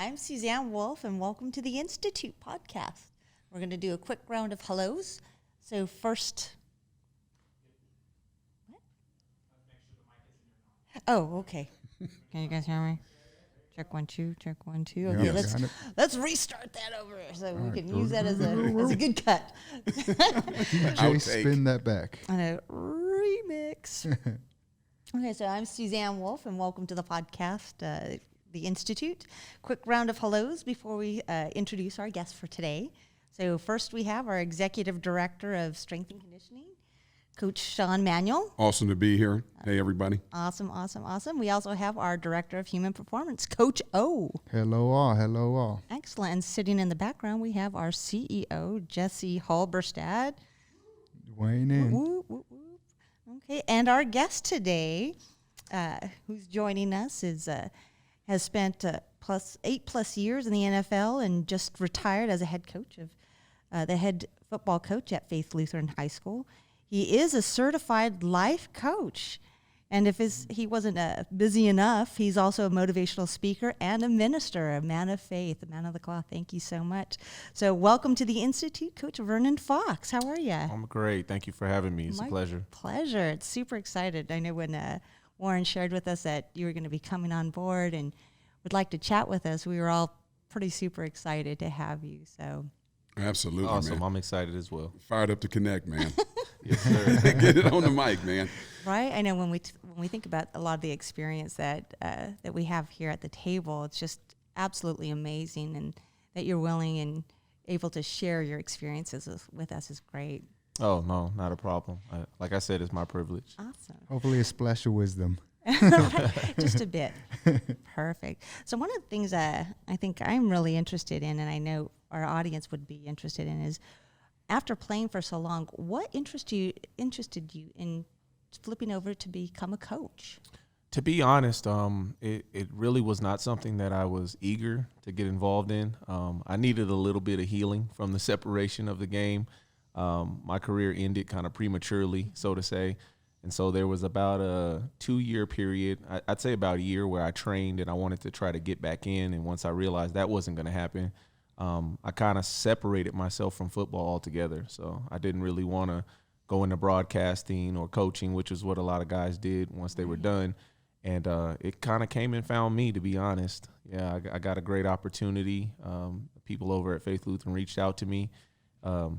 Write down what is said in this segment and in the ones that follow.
I'm Suzanne Wolf, and welcome to the Institute podcast. We're going to do a quick round of hellos. So first, what? Oh, okay. Can you guys hear me? Check 1 2. Check 1 2. Okay, Yes. let's restart that over so we can use that as a good cut. DJ, spin that back. On a remix. Okay, so I'm Suzanne Wolf, and welcome to the podcast, The Institute. Quick round of hellos before we introduce our guest for today. So first we have our Executive Director of Strength and Conditioning, Coach Sean Manuel. Awesome to be here. Hey, everybody. Awesome. We also have our Director of Human Performance, Coach O. Hello all. Excellent. And sitting in the background, we have our CEO, Jesse Halberstad. Weighing in. Whoop, whoop, whoop. Okay, and our guest today, who's joining us, has spent 8+ years in the NFL and just retired as a head coach of the head football coach at Faith Lutheran High School. He is a certified life coach, and if he wasn't busy enough, he's also a motivational speaker and a minister, a man of faith, a man of the cloth. Thank you so much. So welcome to the Institute, Coach Vernon Fox. How are you? I'm great. Thank you for having me. It's a pleasure. Pleasure. It's super excited. I know when Warren shared with us that you were going to be coming on board and would like to chat with us, we were all pretty super excited to have you. So Absolutely, awesome. man. I'm excited as well. Fired up to connect, man. Yes, sir. Get it on the mic, man. Right. I know when we think about a lot of the experience that we have here at the table, it's just absolutely amazing, and that you're willing and able to share your experiences with us is great. Oh, no, not a problem. Like I said, it's my privilege. Awesome. Hopefully a splash of wisdom. Just a bit. Perfect. So one of the things I think I'm really interested in, and I know our audience would be interested in, is after playing for so long, what interested you in flipping over to become a coach? To be honest, it really was not something that I was eager to get involved in. I needed a little bit of healing from the separation of the game. My career ended kind of prematurely, so to say. And so there was about a 2-year period, I'd say about a year, where I trained and I wanted to try to get back in. And once I realized that wasn't going to happen, I kind of separated myself from football altogether. So I didn't really want to go into broadcasting or coaching, which is what a lot of guys did once they were done. And it kind of came and found me, to be honest. Yeah, I got a great opportunity. People over at Faith Lutheran reached out to me,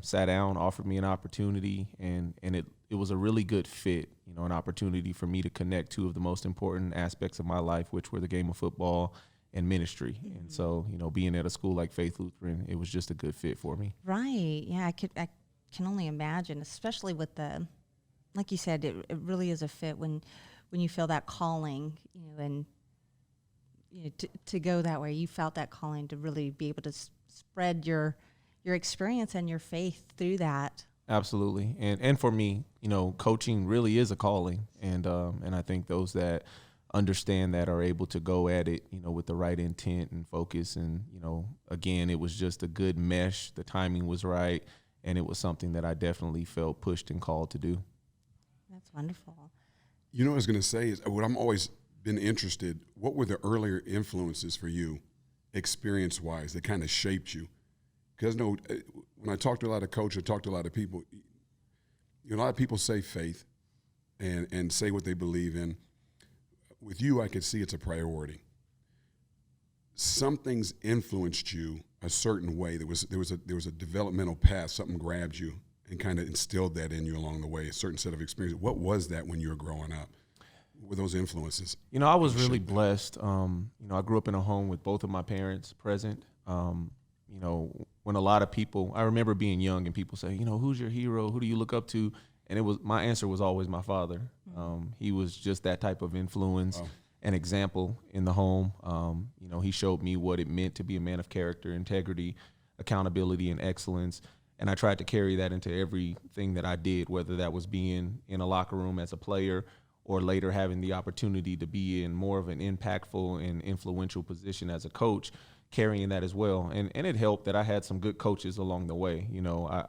sat down, offered me an opportunity, and it was a really good fit, an opportunity for me to connect two of the most important aspects of my life, which were the game of football and ministry. Mm-hmm. And so, being at a school like Faith Lutheran, it was just a good fit for me. Right. Yeah, I can only imagine, especially with like you said, it really is a fit when you feel that calling, and to go that way. You felt that calling to really be able to spread your experience and your faith through that. Absolutely. And for me, coaching really is a calling. And I think those that understand that are able to go at it, with the right intent and focus. And, again, it was just a good mesh. The timing was right. And it was something that I definitely felt pushed and called to do. That's wonderful. What I was going to say is what I'm always been interested, what were the earlier influences for you, experience-wise, that kind of shaped you? Because when I talk to a lot of coaches, I talk to a lot of people, a lot of people say faith and say what they believe in. With you, I could see it's a priority. Something's influenced you a certain way. There was a developmental path. Something grabbed you and kind of instilled that in you along the way, a certain set of experiences. What was that when you were growing up? What were those influences? I was really blessed. I grew up in a home with both of my parents present. When a lot of people, I remember being young and people say, who's your hero? Who do you look up to? And my answer was always my father. He was just that type of influence, an example in the home. He showed me what it meant to be a man of character, integrity, accountability, and excellence. And I tried to carry that into everything that I did, whether that was being in a locker room as a player or later having the opportunity to be in more of an impactful and influential position as a coach, carrying that as well. And it helped that I had some good coaches along the way.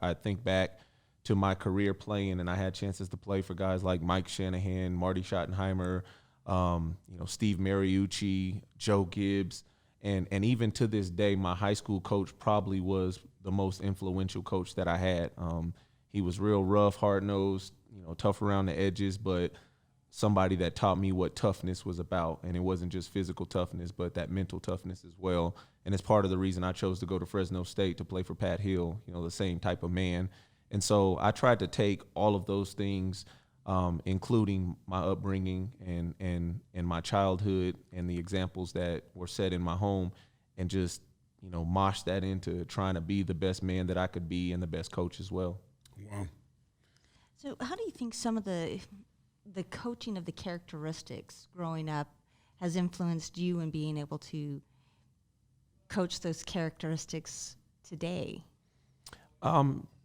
I think back to my career playing, and I had chances to play for guys like Mike Shanahan, Marty Schottenheimer, Steve Mariucci, Joe Gibbs. And even to this day, my high school coach probably was the most influential coach that I had. He was real rough, hard-nosed, tough around the edges, but somebody that taught me what toughness was about. And it wasn't just physical toughness, but that mental toughness as well. And it's part of the reason I chose to go to Fresno State to play for Pat Hill, the same type of man. And so I tried to take all of those things, including my upbringing and my childhood and the examples that were set in my home, and just, mosh that into trying to be the best man that I could be and the best coach as well. Wow. So how do you think some of the coaching of the characteristics growing up has influenced you in being able to coach those characteristics today?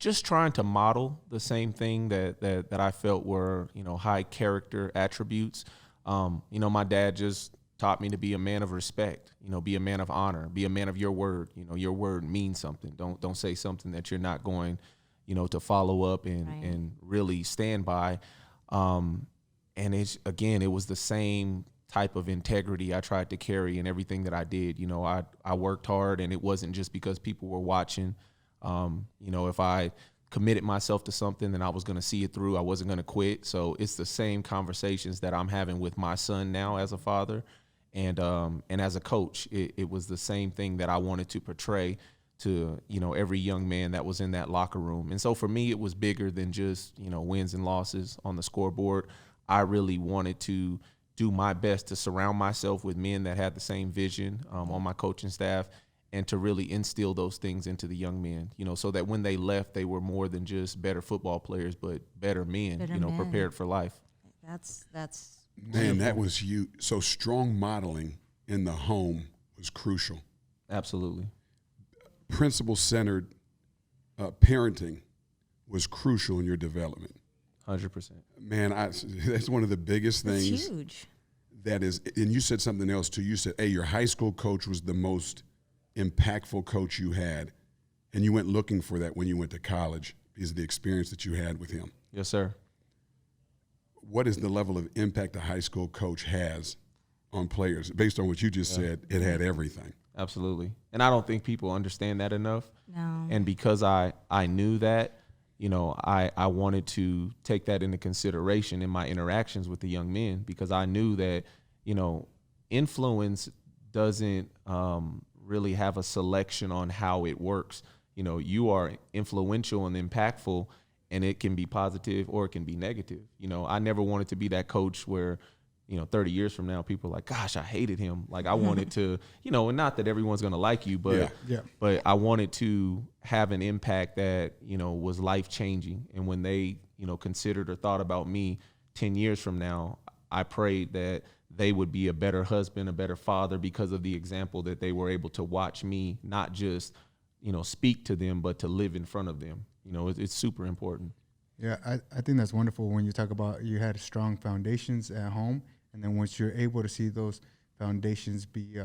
Just trying to model the same thing that I felt were, high character attributes. My dad just taught me to be a man of respect, be a man of honor, be a man of your word. Your word means something. Don't say something that you're not going, to follow up and really stand by. And it was the same type of integrity I tried to carry in everything that I did. I worked hard, and it wasn't just because people were watching. If I committed myself to something, then I was going to see it through. I wasn't going to quit. So it's the same conversations that I'm having with my son now as a father. And as a coach, it was the same thing that I wanted to portray to, every young man that was in that locker room. And so for me, it was bigger than just, wins and losses on the scoreboard. I really wanted to do my best to surround myself with men that had the same vision on my coaching staff, and to really instill those things into the young men, so that when they left, they were more than just better football players, but better men, prepared for life. That's Man, that was you. So strong modeling in the home was crucial. Absolutely. Principle-centered parenting was crucial in your development. 100%. Man, that's one of the biggest things. It's huge. That is, and you said something else too. You said, hey, your high school coach was the most impactful coach you had, and you went looking for that when you went to college because of the experience that you had with him. Yes, sir. What is the level of impact a high school coach has on players? Based on what you just said, it had everything. Absolutely. And I don't think people understand that enough. No. And because I knew that, I wanted to take that into consideration in my interactions with the young men, because I knew that, influence doesn't really have a selection on how it works. You are influential and impactful, and it can be positive or it can be negative. I never wanted to be that coach where, 30 years from now, people are like, gosh, I hated him. Like, I wanted to, and not that everyone's going to like you, but but I wanted to have an impact that, was life-changing. And when they, considered or thought about me 10 years from now, I prayed that they would be a better husband, a better father, because of the example that they were able to watch me, not just, speak to them, but to live in front of them. It's super important. Yeah, I think that's wonderful when you talk about you had strong foundations at home, and then once you're able to see those foundations be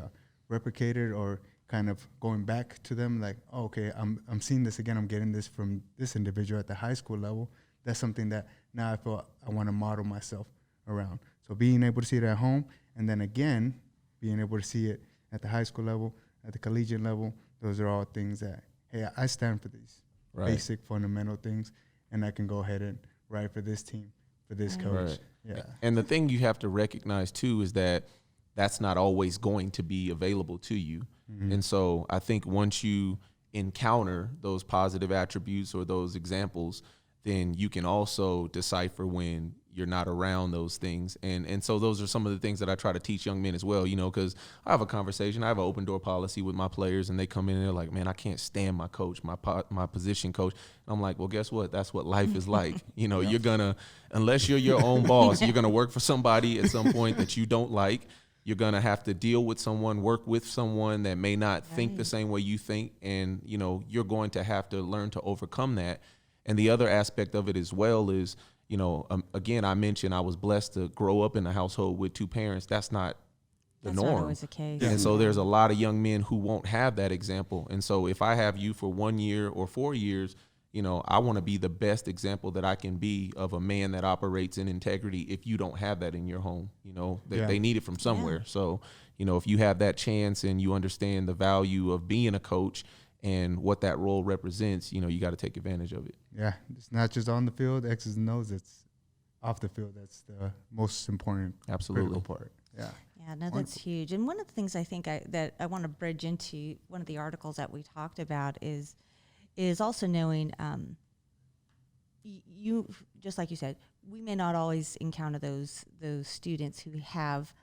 replicated or kind of going back to them, like, oh, okay, I'm seeing this again, I'm getting this from this individual at the high school level. That's something that now I feel I want to model myself around. So being able to see it at home, and then again, being able to see it at the high school level, at the collegiate level, those are all things that, hey, I stand for these basic fundamental things, and I can go ahead and ride for this team, for this coach. Right. Yeah. And the thing you have to recognize too is that that's not always going to be available to you. Mm-hmm. And so I think once you encounter those positive attributes or those examples, then you can also decipher when you're not around those things. And so those are some of the things that I try to teach young men as well, because I have a conversation. I have an open door policy with my players, and they come in and they're like, man, I can't stand my coach, my position coach. And I'm like, well, guess what? That's what life is like. You're going to, unless you're your own boss, you're going to work for somebody at some point that you don't like. You're going to have to deal with someone, work with someone that may not think the same way you think. And, you're going to have to learn to overcome that. And the other aspect of it as well is, again, I mentioned I was blessed to grow up in a household with two parents. That's not the norm. That's not always the case. And so there's a lot of young men who won't have that example. And so if I have you for 1 year or 4 years, I want to be the best example that I can be of a man that operates in integrity. If you don't have that in your home, they need it from somewhere. Yeah. So, if you have that chance and you understand the value of being a coach and what that role represents, you got to take advantage of it. Yeah, it's not just on the field, X's and O's. It's off the field. That's the most important, Absolutely. critical part. Yeah. Yeah, no, that's huge. And one of the things I think that I want to bridge into one of the articles that we talked about is also knowing you just like you said, we may not always encounter those students who have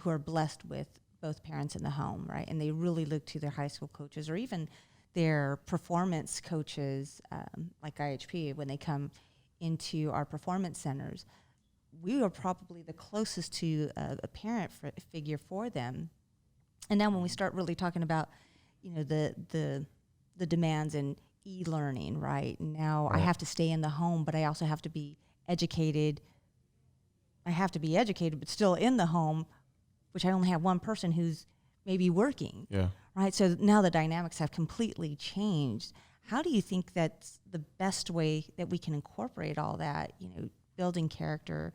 who are blessed with both parents in the home, right? And they really look to their high school coaches or even their performance coaches, like IHP, when they come into our performance centers. We are probably the closest to a parent figure for them. And now when we start really talking about, the demands in e-learning, right? Now I have to stay in the home, but I also have to be educated. I have to be educated, but still in the home, which I only have one person who's maybe working. Yeah. Right. So now the dynamics have completely changed. How do you think that's the best way that we can incorporate all that, building character,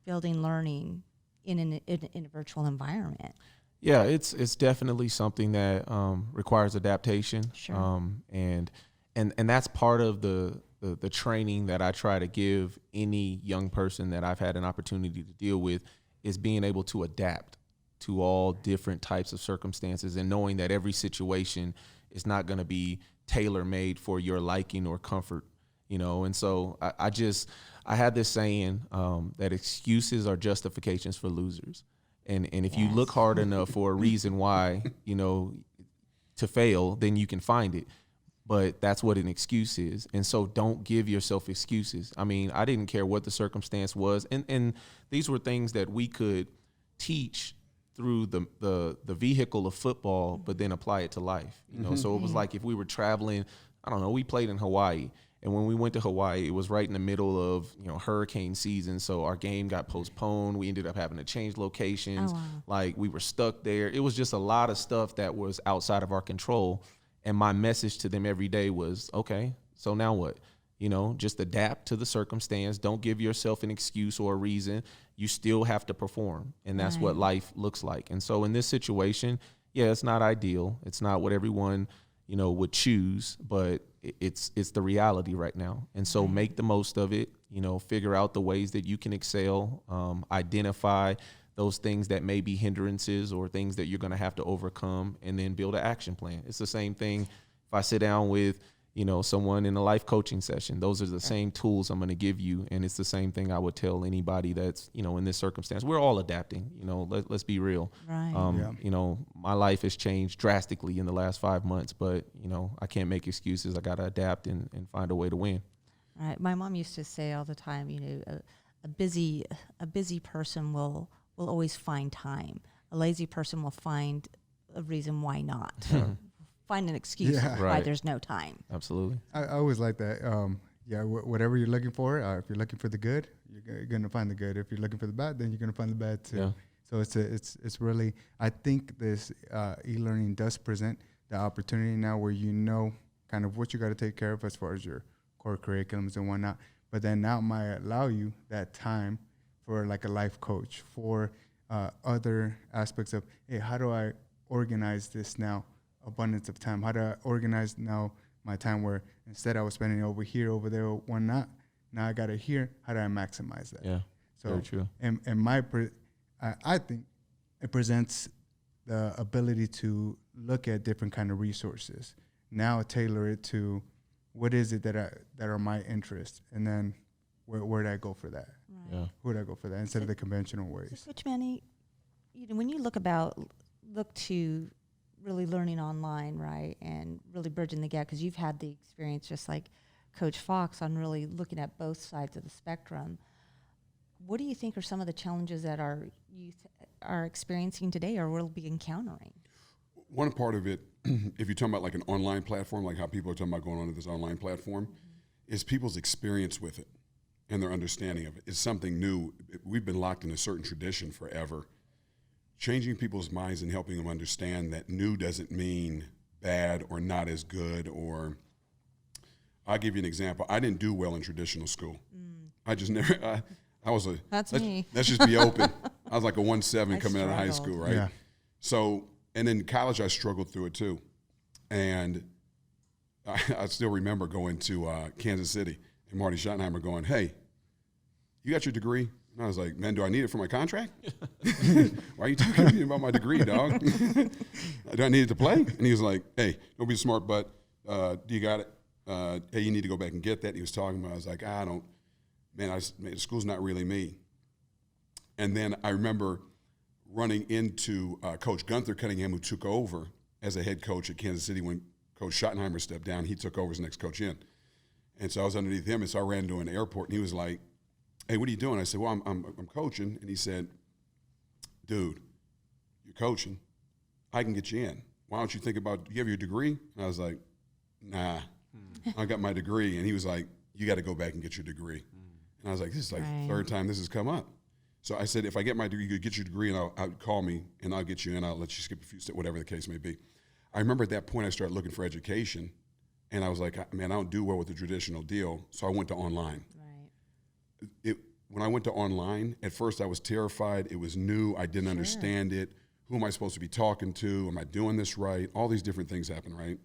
building learning in a virtual environment? Yeah, it's definitely something that requires adaptation. Sure. And that's part of the training that I try to give any young person that I've had an opportunity to deal with, is being able to adapt to all different types of circumstances and knowing that every situation is not going to be tailor-made for your liking or comfort, And so I had this saying that excuses are justifications for losers. And if you look hard enough for a reason why, to fail, then you can find it. But that's what an excuse is. And so don't give yourself excuses. I mean, I didn't care what the circumstance was. And these were things that we could teach through the vehicle of football, but then apply it to life. So it was like if we were traveling, I don't know, we played in Hawaii. And when we went to Hawaii, it was right in the middle of, hurricane season. So our game got postponed. We ended up having to change locations. Oh, wow. Like we were stuck there. It was just a lot of stuff that was outside of our control. And my message to them every day was, okay, so now what? Just adapt to the circumstance. Don't give yourself an excuse or a reason. You still have to perform. And that's what life looks like. And so in this situation, yeah, it's not ideal. It's not what everyone, would choose, but it's the reality right now. And so make the most of it, figure out the ways that you can excel, identify those things that may be hindrances or things that you're going to have to overcome, and then build an action plan. It's the same thing if I sit down with, someone in a life coaching session. Those are the same tools I'm going to give you, and it's the same thing I would tell anybody that's, in this circumstance. We're all adapting, let's be real. Right. My life has changed drastically in the last 5 months, but, I can't make excuses. I got to adapt and find a way to win. Right. My mom used to say all the time, a busy person will always find time. A lazy person will find a reason why not. Find an excuse why Right. there's no time. Absolutely. I always like that. Whatever you're looking for, if you're looking for the good, you're going to find the good. If you're looking for the bad, then you're going to find the bad too. Yeah. So it's really, I think this e-learning does present the opportunity now where kind of what you got to take care of as far as your core curriculums and whatnot. But then now it might allow you that time for like a life coach, for other aspects of, hey, how do I organize this now? Abundance of time. How do I organize now my time where instead I was spending over here, over there, whatnot, now I got it here. How do I maximize that? Yeah, so very true. And I think it presents the ability to look at different kind of resources. Now tailor it to what is it that are my interests, and then where do I go for that? Right. Yeah. Where do I go for that instead of the conventional ways? So Coach Manny, when you look to really learning online, right, and really bridging the gap, because you've had the experience just like Coach Fox on really looking at both sides of the spectrum. What do you think are some of the challenges that our youth are experiencing today or will be encountering? One part of it, if you're talking about like an online platform, like how people are talking about going onto this online platform, is people's experience with it and their understanding of it. It's something new. We've been locked in a certain tradition forever. Changing people's minds and helping them understand that new doesn't mean bad or not as good or I'll give you an example. I didn't do well in traditional school. I just never. I was a. That's let's, me. Let's just be open. I was like a 1.7 I coming out of high struggled. school, right? Yeah. So, and in college, I struggled through it too, and I still remember going to Kansas City and Marty Schottenheimer going, "Hey, you got your degree?" And I was like, "Man, do I need it for my contract? Why are you talking to me about my degree, dog? Do I need it to play?" And he was like, "Hey, don't be smart, but do you got it? Hey, you need to go back and get that." And he was talking about. I was like, "I don't, man. School's not really me." And then I remember running into Coach Gunther Cunningham, who took over as a head coach at Kansas City when Coach Schottenheimer stepped down. He took over as next coach in. And so I was underneath him, and so I ran into an airport, and he was like, "Hey, what are you doing?" I said, "Well, I'm coaching." And he said, "Dude, you're coaching. I can get you in. Why don't you think about, you have your degree?" And I was like, "Nah, I got my degree." And he was like, "You got to go back and get your degree." And I was like, "This is like the third time this has come up." So I said, "If I get my degree, you get your degree, and I'll call me, and I'll get you in. I'll let you skip a few steps, whatever the case may be." I remember at that point I started looking for education, and I was like, "Man, I don't do well with the traditional deal." So I went to online. Right. When I went to online, at first I was terrified. It was new. I didn't understand it. Who am I supposed to be talking to? Am I doing this right? All these different things happen, right?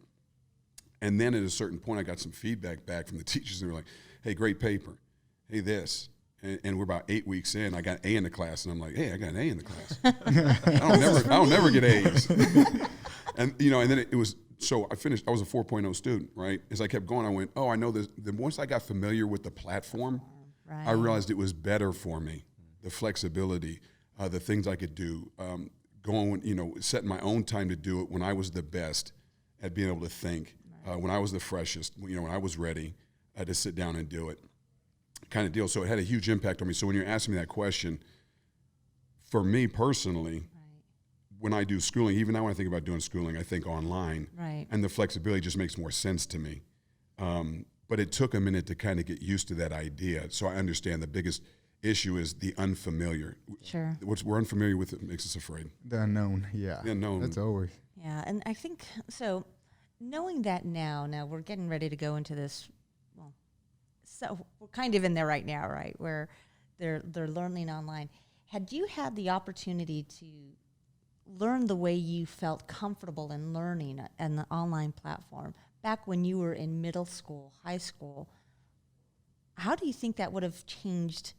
And then at a certain point, I got some feedback back from the teachers. And they were like, "Hey, great paper. Hey, this." And we're about 8 weeks in. I got A in the class, and I'm like, "Hey, I got an A in the class. I don't never get A's." And and then it was, so I finished. I was a 4.0 student, right? As I kept going, I went, "Oh, I know this." Then once I got familiar with the platform, Right. I realized it was better for me. The flexibility, the things I could do, setting my own time to do it when I was the best at being able to think, when I was the freshest, when I was ready to sit down and do it, kind of deal. So it had a huge impact on me. So when you're asking me that question, for me personally, when I do schooling, even now when I think about doing schooling, I think online. Right. And the flexibility just makes more sense to me. But it took a minute to kind of get used to that idea. So I understand the biggest issue is the unfamiliar. Sure. What we're unfamiliar with, it makes us afraid. The unknown, yeah. The unknown. That's always. Yeah, and I think so. Knowing that now we're getting ready to go into this. Well, so we're kind of in there right now, right? Where they're learning online. Had you had the opportunity to learn the way you felt comfortable in learning on the online platform back when you were in middle school, high school, how do you think that would have changed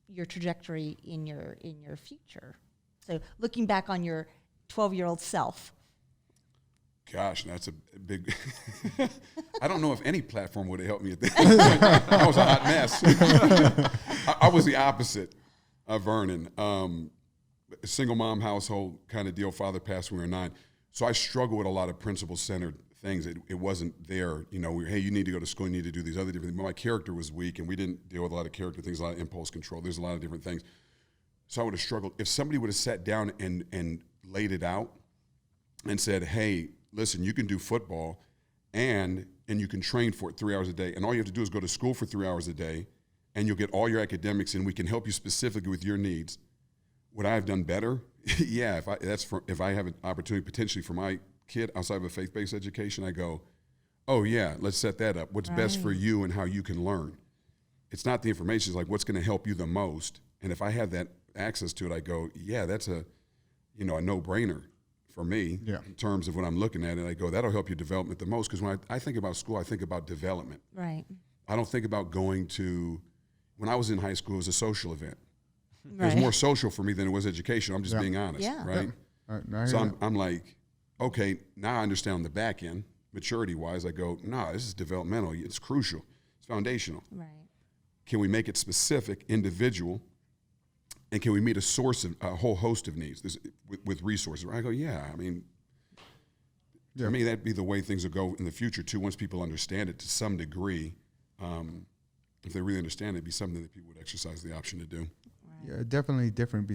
your trajectory in your future? So looking back on your 12-year-old self. Gosh, that's a big. I don't know if any platform would have helped me at that point. I was a hot mess. I was the opposite of Vernon. A single mom household kind of deal. Father passed when we were 9. So I struggled with a lot of principle-centered things. It wasn't there. Hey, you need to go to school. You need to do these other different things. My character was weak, and we didn't deal with a lot of character things, a lot of impulse control. There's a lot of different things. So I would have struggled. If somebody would have sat down and laid it out and said, "Hey, listen, you can do football and you can train for it 3 hours a day. And all you have to do is go to school for 3 hours a day, and you'll get all your academics, and we can help you specifically with your needs." Would I have done better? Yeah, if I have an opportunity potentially for my kid outside of a faith-based education, I go, "Oh yeah, let's set that up. What's best for you and how you can learn?" It's not the information, it's like what's going to help you the most. And if I have that access to it, I go, "Yeah, that's a no-brainer for me." Yeah. In terms of when I'm looking at it, I go, "That'll help your development the most." Because when I think about school, I think about development. Right. I don't think about going to. When I was in high school, it was a social event. It Right. was more social for me than it was education. I'm just Yeah. being honest, Yeah. right? I So hear that. I'm like, okay, now I understand on the back end, maturity-wise, I go, "Nah, this is developmental. It's crucial. It's foundational. Right. Can we make it specific, individual, and can we meet a whole host of needs with resources?" I go, yeah, I mean, Yeah. to me, that'd be the way things will go in the future, too, once people understand it to some degree. If they really understand it, it'd be something that people would exercise the option to do. Yeah, definitely different.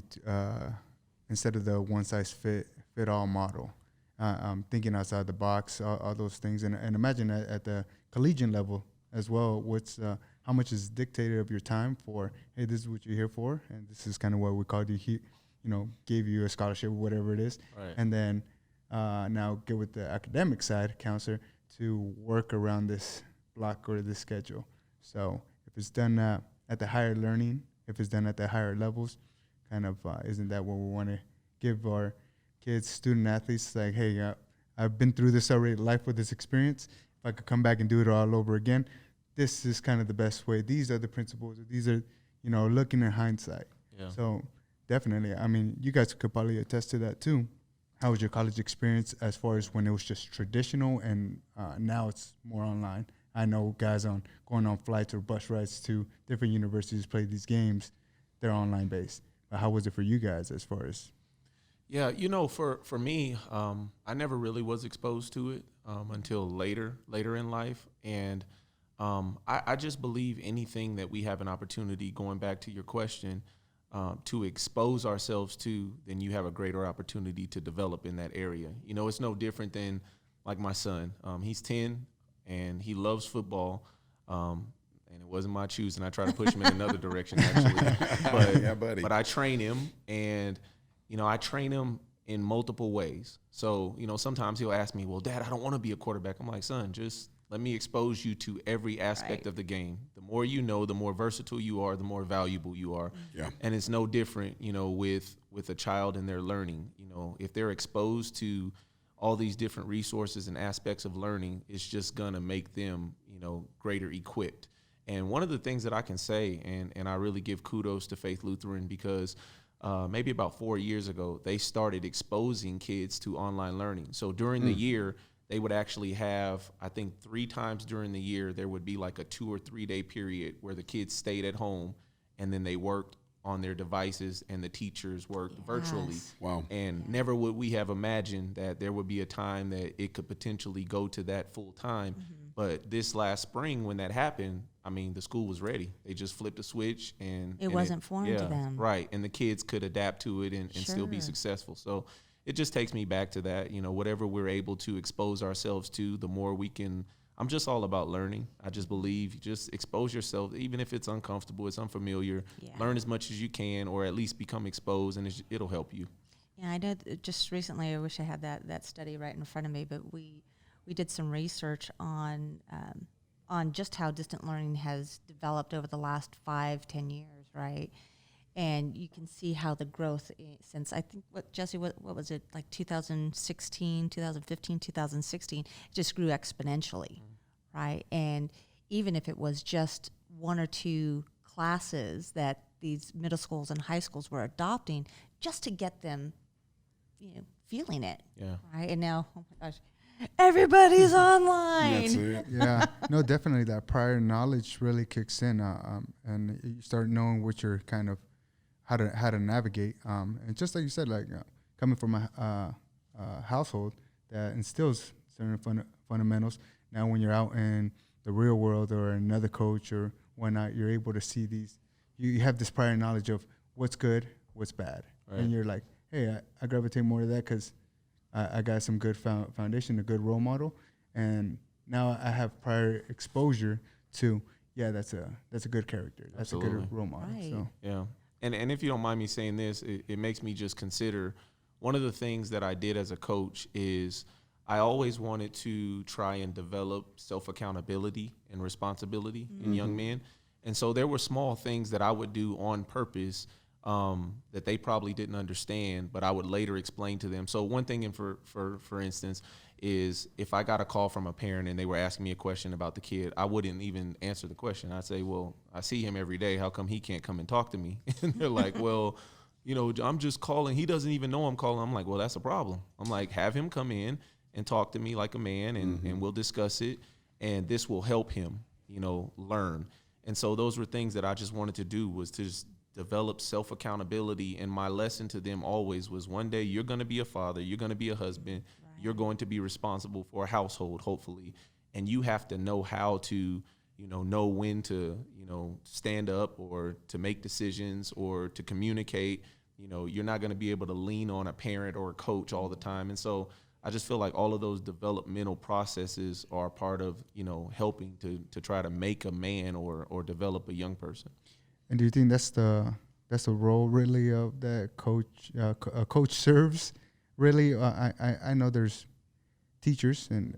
Instead of the one-size-fit-all model, I'm thinking outside the box, all those things, and imagine at the collegiate level as well. How much is dictated of your time for? Hey, this is what you're here for, and this is kind of what we called you. Gave you a scholarship, whatever it is, Right. and then now get with the academic side, counselor, to work around this block or this schedule. So if it's done at the higher learning, if it's done at the higher levels, kind of isn't that what we want to give our kids, student athletes? Like, hey, I've been through this already, life with this experience. If I could come back and do it all over again, this is kind of the best way. These are the principles. These are, looking at hindsight. Yeah. So definitely, I mean, you guys could probably attest to that too. How was your college experience as far as when it was just traditional and now it's more online? I know guys going on flights or bus rides to different universities to play these games, they're online based. But how was it for you guys as far as? Yeah, for me, I never really was exposed to it until later in life. And I just believe anything that we have an opportunity, going back to your question, to expose ourselves to, then you have a greater opportunity to develop in that area. It's no different than like my son. He's 10 and he loves football. And it wasn't my choosing. I try to push him in another direction, actually. But, yeah, buddy. But I train him, and, I train him in multiple ways. So, sometimes he'll ask me, well, Dad, I don't want to be a quarterback. I'm like, son, just let me expose you to every aspect of the game. The more you know, the more versatile you are, the more valuable you are. Yeah. And it's no different, with a child and their learning. If they're exposed to all these different resources and aspects of learning, it's just going to make them, greater equipped. And one of the things that I can say, and I really give kudos to Faith Lutheran, because maybe about 4 years ago, they started exposing kids to online learning. So during the year, they would actually have, I think 3 times during the year, there would be like a 2 or 3 day period where the kids stayed at home and then they worked on their devices and the teachers worked virtually. Wow. And never would we have imagined that there would be a time that it could potentially go to that full time. But this last spring, when that happened, I mean, the school was ready. They just flipped a switch and It wasn't foreign to them. Right. And the kids could adapt to it and still be successful. So it just takes me back to that, whatever we're able to expose ourselves to, the more we can. I'm just all about learning. I just believe just expose yourself, even if it's uncomfortable, it's unfamiliar. Yeah. Learn as much as you can, or at least become exposed, and it'll help you. Yeah, I know. Just recently, I wish I had that study right in front of me, but we did some research on just how distant learning has developed over the last 5-10 years, right? And you can see how the growth since, I think, what was it, like 2016, 2015, 2016, it just grew exponentially, right? And even if it was just 1 or 2 classes that these middle schools and high schools were adopting, just to get them, feeling it, right? And now, oh my gosh, everybody's online. That's it. Yeah, no, definitely that prior knowledge really kicks in, and you start knowing what you're kind of how to navigate. And just like you said, like coming from a household that instills certain fundamentals. Now, when you're out in the real world or another coach or whatnot, you're able to see these. You have this prior knowledge of what's good, what's bad, and you're like, hey, I gravitate more to that because I got some good foundation, a good role model, and now I have prior exposure to, that's a good character. That's Absolutely. A good role model. Right. So. Yeah. And if you don't mind me saying this, it makes me just consider one of the things that I did as a coach is I always wanted to try and develop self-accountability and responsibility in young men. And so there were small things that I would do on purpose that they probably didn't understand, but I would later explain to them. So one thing, for instance, is if I got a call from a parent and they were asking me a question about the kid, I wouldn't even answer the question. I'd say, well, I see him every day. How come he can't come and talk to me? And they're like, well, I'm just calling. He doesn't even know I'm calling. I'm like, well, that's a problem. I'm like, have him come in and talk to me like a man, and we'll discuss it, and this will help him, learn. And so those were things that I just wanted to do, was to just develop self-accountability. And my lesson to them always was, one day you're going to be a father, you're going to be a husband, you're going to be responsible for a household, hopefully, and you have to know how to, know when to, stand up or to make decisions or to communicate. You're not going to be able to lean on a parent or a coach all the time. And so I just feel like all of those developmental processes are part of, helping to try to make a man or develop a young person. And do you think that's the role really of that coach? A coach serves really. I know there's teachers and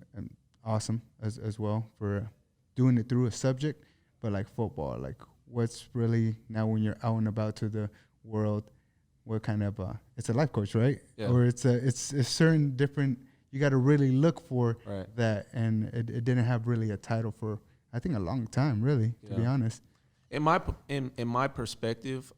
awesome as well for doing it through a subject, but like football, like what's really now when you're out and about to the world, what kind of it's a life coach, right? Yeah. Or it's a certain different. You got to really look for Right. that, and it didn't have really a title for I think a long time, really, to be Yeah. honest. In my perspective,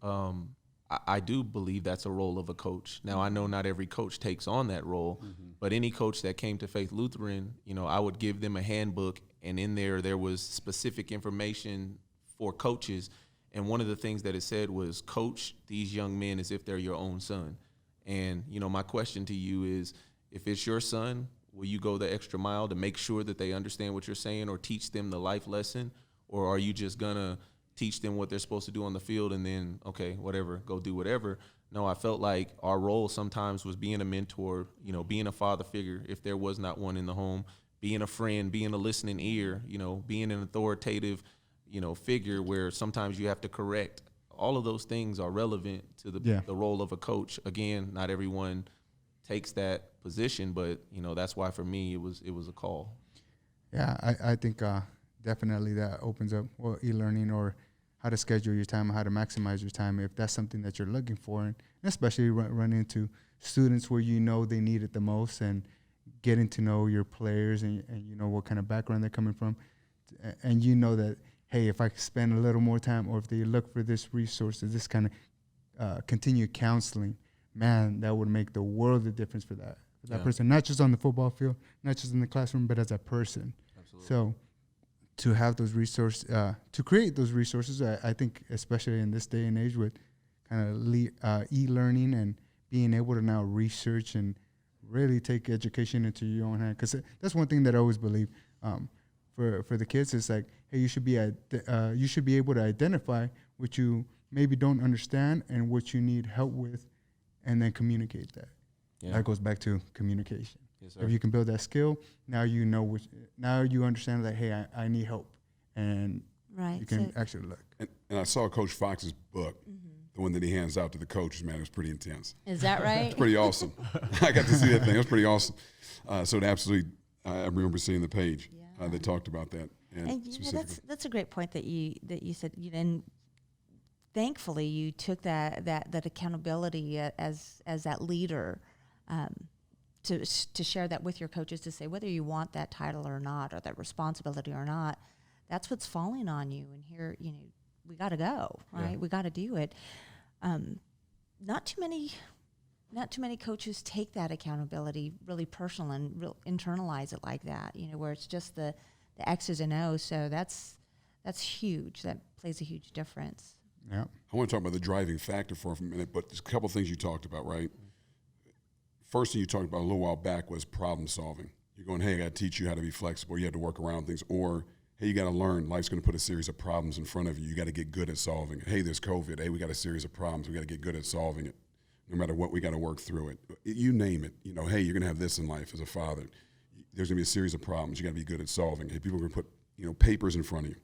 I do believe that's a role of a coach. Now, I know not every coach takes on that role, but any coach that came to Faith Lutheran, I would give them a handbook, and in there was specific information for coaches. And one of the things that it said was, coach these young men as if they're your own son. And, my question to you is, if it's your son, will you go the extra mile to make sure that they understand what you're saying or teach them the life lesson? Or are you just going to teach them what they're supposed to do on the field and then, okay, whatever, go do whatever? No, I felt like our role sometimes was being a mentor, being a father figure if there was not one in the home, being a friend, being a listening ear, being an authoritative, figure where sometimes you have to correct. All of those things are relevant to the role of a coach. Again, not everyone takes that position, but that's why for me it was a call. Yeah, I think definitely that opens up e-learning or how to schedule your time, how to maximize your time if that's something that you're looking for, and especially run into students where they need it the most, and getting to know your players and what kind of background they're coming from, and that, hey, if I spend a little more time, or if they look for this resource, this kind of continued counseling, man, that would make the world of difference for that person, not just on the football field, not just in the classroom, but as a person. Absolutely. So to have those resources, to create those resources, I think especially in this day and age with kind of e-learning and being able to now research and really take education into your own hand, because that's one thing that I always believe for the kids is like, hey, you should be able to identify what you maybe don't understand and what you need help with, and then communicate that. Yeah. That goes back to communication. Yes, sir. If you can build that skill, now now you understand that, hey, I need help, and you can actually look. And I saw Coach Fox's book, the one that he hands out to the coaches. Man, it was pretty intense. Is that right? It's pretty awesome. I got to see that thing. It was pretty awesome. So it absolutely, I remember seeing the page that talked about that. And that's a great point that you said. And thankfully, you took that accountability as that leader, to share that with your coaches, to say whether you want that title or not, or that responsibility or not, that's what's falling on you. And here, we got to go, right? Yeah. We got to do it. Not too many coaches take that accountability really personal and internalize it like that. Where it's just the X's and O's. So that's huge. That plays a huge difference. Yeah. I want to talk about the driving factor for a minute, but there's a couple of things you talked about, right? First thing you talked about a little while back was problem solving. You're going, hey, I got to teach you how to be flexible. You have to work around things. Or, hey, you got to learn. Life's going to put a series of problems in front of you. You got to get good at solving it. Hey, there's COVID. Hey, we got a series of problems. We got to get good at solving it. No matter what, we got to work through it. You name it. Hey, you're going to have this in life as a father. There's going to be a series of problems. You got to be good at solving it. Hey, people are going to put, papers in front of you,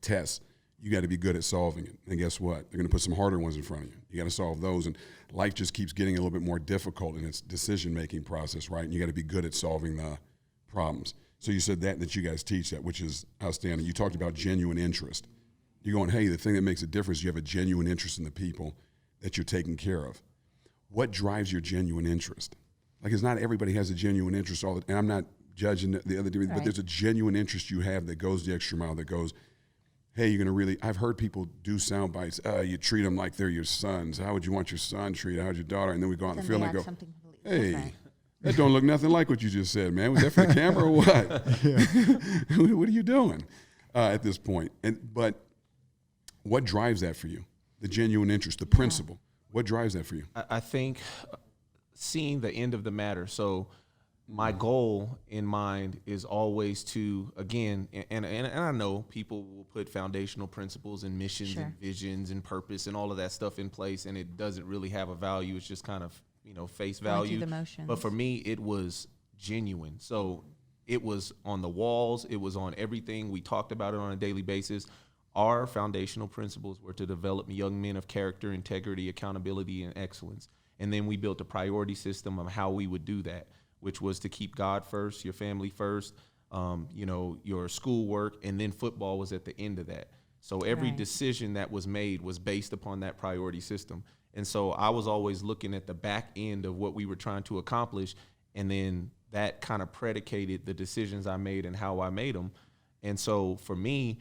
tests. You got to be good at solving it. And guess what? They're going to put some harder ones in front of you. You got to solve those. And life just keeps getting a little bit more difficult in its decision-making process, right? And you got to be good at solving the problems. So you said that you guys teach that, which is outstanding. You talked about genuine interest. You're going, hey, the thing that makes a difference is you have a genuine interest in the people that you're taking care of. What drives your genuine interest? Like, it's not everybody has a genuine interest and I'm not judging the other dude, but there's a genuine interest you have that goes the extra mile, that goes, hey, you're going to really, I've heard people do sound bites. You treat them like they're your sons. How would you want your son treated? How'd your daughter? And then we go out in the field and go, hey, different. That don't look nothing like what you just said, man. Was that for the camera or what? What are you doing at this point? But what drives that for you? The genuine interest, the principle. What drives that for you? I think seeing the end of the matter. So my goal in mind is always to, again, and I know people will put foundational principles and missions and visions and purpose and all of that stuff in place, and it doesn't really have a value. It's just kind of, face value. But for me, it was genuine. So it was on the walls. It was on everything. We talked about it on a daily basis. Our foundational principles were to develop young men of character, integrity, accountability, and excellence. And then we built a priority system of how we would do that, which was to keep God first, your family first, your schoolwork, and then football was at the end of that. So every Right. decision that was made was based upon that priority system. And so I was always looking at the back end of what we were trying to accomplish, and then that kind of predicated the decisions I made and how I made them. And so for me,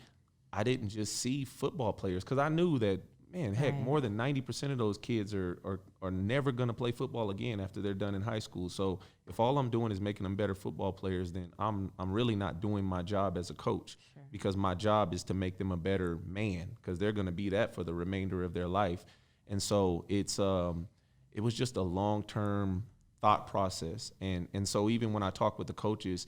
I didn't just see football players, because I knew that, man, heck, Right. more than 90% of those kids are never going to play football again after they're done in high school. So if all I'm doing is making them better football players, then I'm really not doing my job as a coach, because my job is to make them a better man, because they're going to be that for the remainder of their life. And so it was just a long-term thought process. And so even when I talk with the coaches,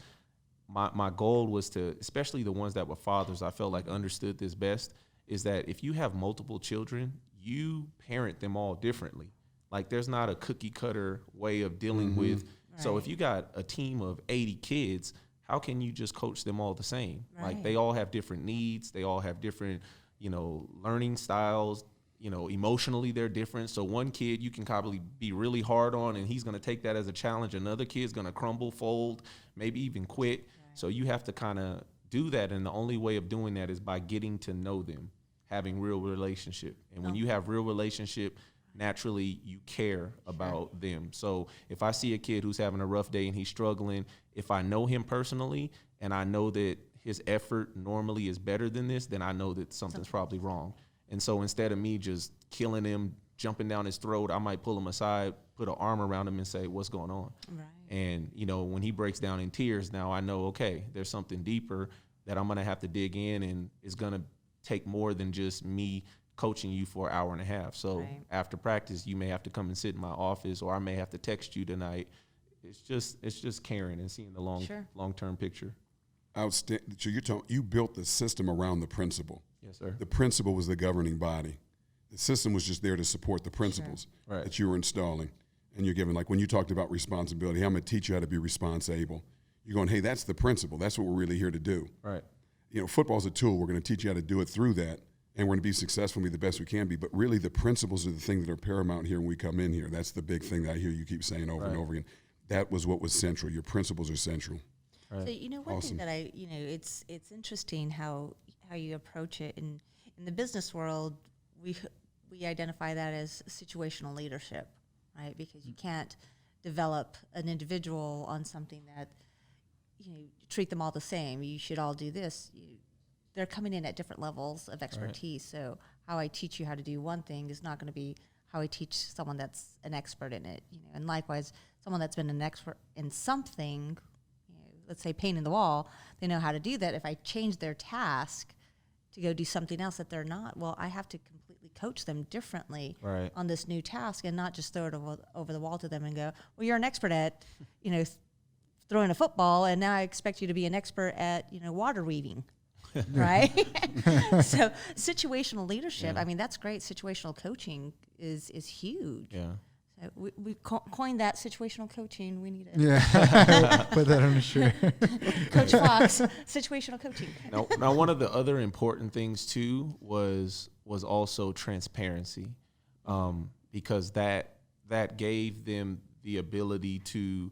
my goal was to, especially the ones that were fathers, I felt like understood this best, is that if you have multiple children, you parent them all differently. Like, there's not a cookie cutter way of dealing with. So if you got a team of 80 kids, how can you just coach them all the same? Like, Right. they all have different needs. They all have different, learning styles. Emotionally they're different. So one kid you can probably be really hard on, and he's going to take that as a challenge. Another kid's going to crumble, fold, maybe even quit. Right. So you have to kind of do that. And the only way of doing that is by getting to know them, having real relationship. And when you have real relationship, naturally you care about them. So if I see a kid who's having a rough day and he's struggling, if I know him personally and I know that his effort normally is better than this, then I know that something's probably wrong. And so instead of me just killing him, jumping down his throat, I might pull him aside, put an arm around him and say, what's going on? Right. And, when he breaks down in tears, now I know, okay, there's something deeper that I'm going to have to dig in, and it's going to take more than just me coaching you for an hour and a half. So after practice, you may have to come and sit in my office, or I may have to text you tonight. It's just caring and seeing the long-term picture. Outstanding. So you built the system around the principal. Yes, sir. The principal was the governing body. The system was just there to support the principles Right. that you were installing. And you're giving, like when you talked about responsibility, hey, I'm going to teach you how to be responsible. You're going, hey, that's the principle. That's what we're really here to do. Right. Football's a tool. We're going to teach you how to do it through that, and we're going to be successful and be the best we can be. But really, the principles are the thing that are paramount here when we come in here. That's the big thing that I hear you keep saying over and over again. That was what was central. Your principles are central. So one Awesome. thing that it's interesting how you approach it in the business world. We identify that as situational leadership, right? Because you can't develop an individual on something that treat them all the same. You should all do this. They're coming in at different levels of expertise. So how I teach you how to do one thing is not going to be how I teach someone that's an expert in it. And likewise, someone that's been an expert in something, let's say painting the wall, they know how to do that. If I change their task to go do something else that they're not, well, I have to completely coach them differently on this new task, and not just throw it over the wall to them and go, well, you're an expert at, throwing a football, and now I expect you to be an expert at, water weeding. Right? So situational leadership, I mean, that's great. Situational coaching is huge. Yeah. So we coined that situational coaching. We need to Put that on the shirt. Coach Fox, situational coaching. Now, one of the other important things too was also transparency, because that gave them the ability to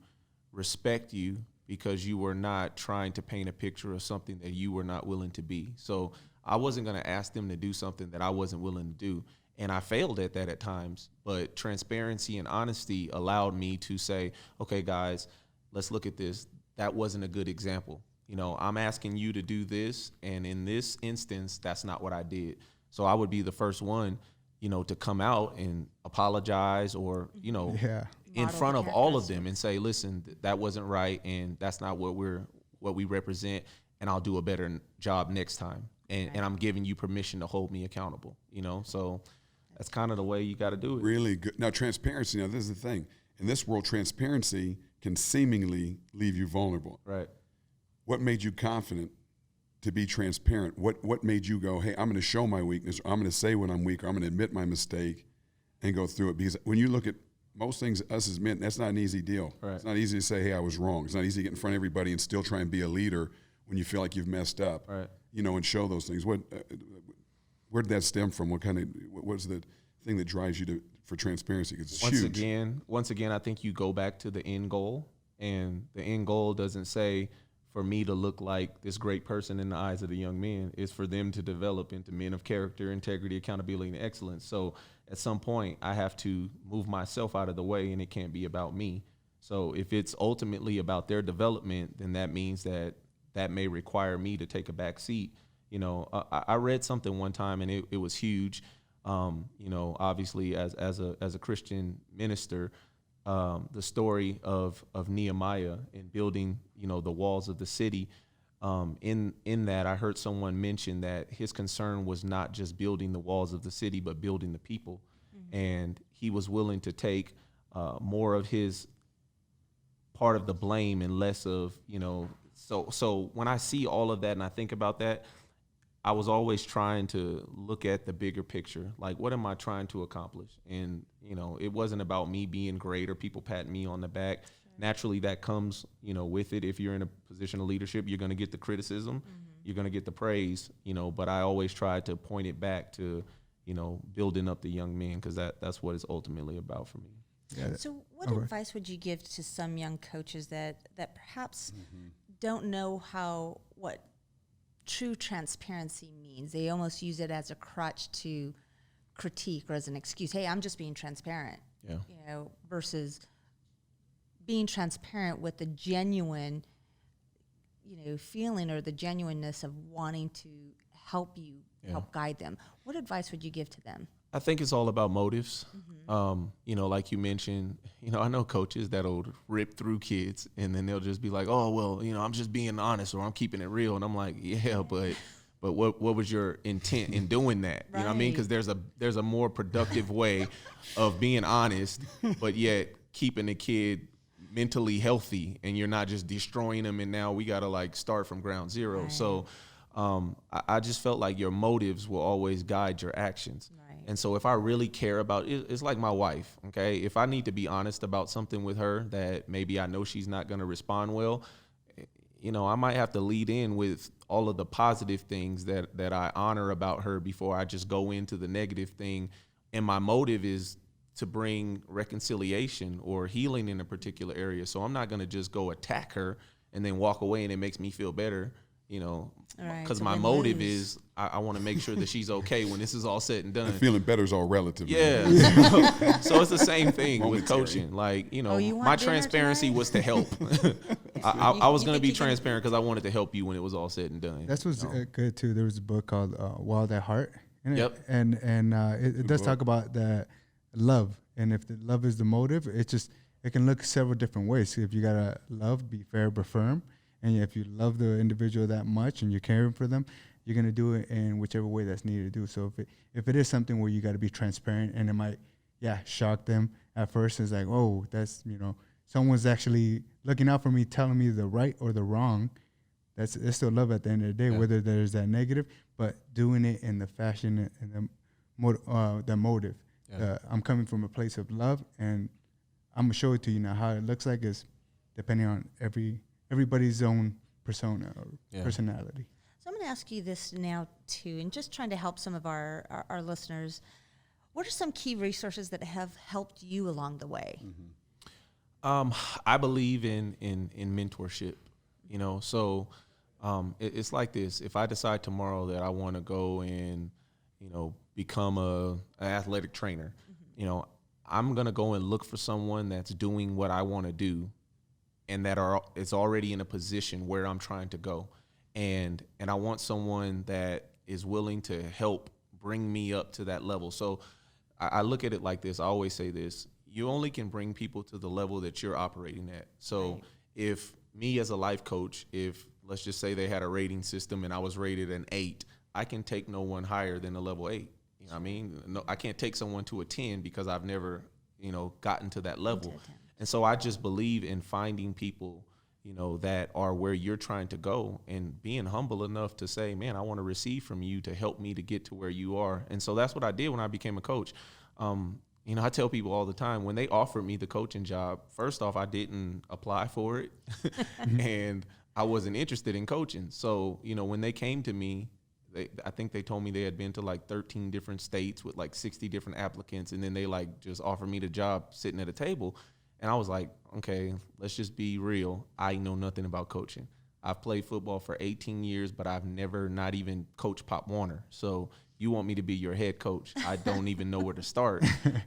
respect you, because you were not trying to paint a picture of something that you were not willing to be. So I wasn't going to ask them to do something that I wasn't willing to do. And I failed at that at times, but transparency and honesty allowed me to say, okay, guys, let's look at this. That wasn't a good example. I'm asking you to do this, and in this instance, that's not what I did. So I would be the first one, to come out and apologize, or, in front of all of them and say, listen, that wasn't right, and that's not what we represent, and I'll do a better job next time. And I'm giving you permission to hold me accountable, So that's kind of the way you got to do it. Really good. Now, transparency, this is the thing. In this world, transparency can seemingly leave you vulnerable. Right. What made you confident to be transparent? What made you go, hey, I'm going to show my weakness, or I'm going to say when I'm weak, or I'm going to admit my mistake and go through it? Because when you look at most things, us as men, that's not an easy deal. Right. It's not easy to say, hey, I was wrong. It's not easy to get in front of everybody and still try and be a leader when you feel like you've messed up, right. And show those things. Where did that stem from? What's the thing that drives you for transparency? Because it's huge. Once again, I think you go back to the end goal, and the end goal doesn't say for me to look like this great person in the eyes of the young men. It's for them to develop into men of character, integrity, accountability, and excellence. So at some point, I have to move myself out of the way, and it can't be about me. So if it's ultimately about their development, then that means that may require me to take a back seat. You know, I read something one time, and it was huge. You know, obviously as a Christian minister, the story of Nehemiah and building, you know, the walls of the city. In that, I heard someone mention that his concern was not just building the walls of the city, but building the people. Mm-hmm. And he was willing to take more of his part of the blame and less of, you know, so when I see all of that and I think about that, I was always trying to look at the bigger picture. Like, what am I trying to accomplish? And, you know, it wasn't about me being great or people patting me on the back. Sure. Naturally, that comes, you know, with it. If you're in a position of leadership, you're going to get the criticism. Mm-hmm. You're going to get the praise, you know, but I always tried to point it back to, you know, building up the young men, because that's what it's ultimately about for me. Yeah. So what advice would you give to some young coaches that perhaps don't know what true transparency means? They almost use it as a crutch to critique or as an excuse. Hey, I'm just being transparent. Yeah. You know, versus being transparent with the genuine, you know, feeling or the genuineness of wanting to help you, help guide them. What advice would you give to them? I think it's all about motives. Mm-hmm. You know, like you mentioned, you know, I know coaches that'll rip through kids and then they'll just be like, oh, well, you know, I'm just being honest or I'm keeping it real. And I'm like, yeah, but what was your intent in doing that? Right. You know what I mean? Because there's a more productive way of being honest, but yet keeping the kid mentally healthy, and you're not just destroying them. And now we got to like start from ground zero. Right. So I just felt like your motives will always guide your actions. Right. And so if I really care about it, it's like my wife, okay? If I need to be honest about something with her that maybe I know she's not going to respond well, you know, I might have to lead in with all of the positive things that I honor about her before I just go into the negative thing. And my motive is to bring reconciliation or healing in a particular area. So I'm not going to just go attack her and then walk away and it makes me feel better. You know, because so my motive is I want to make sure that she's okay when this is all said and done. And feeling better is all relative. Yeah. So it's the same thing with coaching. Like, you know, my transparency was to help. I was going to be transparent because I wanted to help you when it was all said and done. That's what's good too. There was a book called Wild at Heart. Yep. And it does talk about that love. And if the love is the motive, it can look several different ways. So if you got to love, be fair but firm. And if you love the individual that much and you're caring for them, you're going to do it in whichever way that's needed to do. So if it is something where you got to be transparent and it might, shock them at first, it's like, oh, that's, you know, someone's actually looking out for me, telling me the right or the wrong. It's still love at the end of the day, whether there's that negative, but doing it in the fashion and the motive. Yeah. I'm coming from a place of love, and I'm going to show it to you now. How it looks like is depending on everybody's own persona or personality. So I'm going to ask you this now, too, and just trying to help some of our listeners. What are some key resources that have helped you along the way? Mm-hmm. I believe in mentorship, you know, so it's like this. If I decide tomorrow that I want to go and, you know, become an athletic trainer, you know, I'm going to go and look for someone that's doing what I want to do and it's already in a position where I'm trying to go. And I want someone that is willing to help bring me up to that level. So I look at it like this. I always say this. You only can bring people to the level that you're operating at. So if me as a life coach, if let's just say they had a rating system and I was rated an 8, I can take no one higher than a level 8. You know what I mean? No, I can't take someone to a 10 because I've never, you know, gotten to that level. And so I just believe in finding people, you know, that are where you're trying to go and being humble enough to say, man, I want to receive from you to help me to get to where you are. And so that's what I did when I became a coach. You know, I tell people all the time, when they offered me the coaching job, first off, I didn't apply for it and I wasn't interested in coaching. So, you know, when they came to me, I think they told me they had been to like 13 different states with like 60 different applicants. And then they like just offered me the job sitting at a table. And I was like, okay, let's just be real. I know nothing about coaching. I've played football for 18 years, but I've never not even coached Pop Warner. So you want me to be your head coach? I don't even know where to start.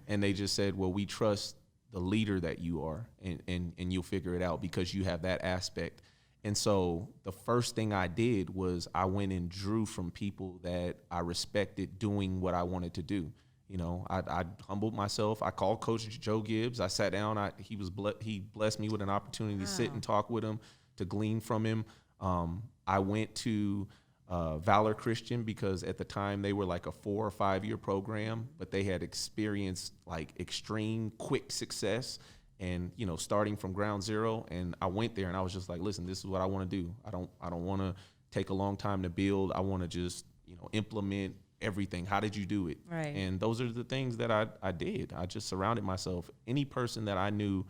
And they just said, well, we trust the leader that you are, and you'll figure it out because you have that aspect. And so the first thing I did was I went and drew from people that I respected doing what I wanted to do. You know, I humbled myself. I called Coach Joe Gibbs. I sat down. He blessed me with an opportunity to sit and talk with him, to glean from him. I went to Valor Christian because at the time they were like a 4 or 5 year program, but they had experienced like extreme quick success and, you know, starting from ground zero. And I went there and I was just like, listen, this is what I want to do. I don't want to take a long time to build. I want to just, you know, implement everything. How did you do it? Right. And those are the things that I did. I just surrounded myself. Any person that I knew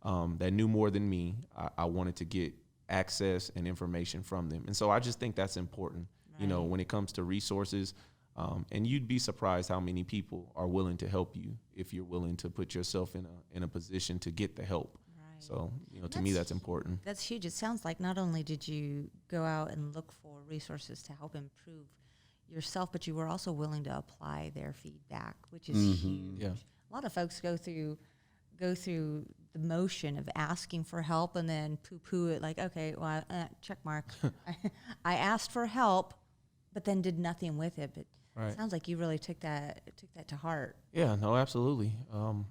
that knew more than me, I wanted to get access and information from them. And so I just think that's important, you know, when it comes to resources. And you'd be surprised how many people are willing to help you if you're willing to put yourself in a position to get the help. Right. So, you know, to me, that's important. That's huge. It sounds like not only did you go out and look for resources to help improve yourself, but you were also willing to apply their feedback, which is huge. Yeah. A lot of folks go through the motion of asking for help and then poo-poo it like, okay, well, check mark. I asked for help, but then did nothing with it. But it sounds like you really took that to heart. Yeah, no, absolutely.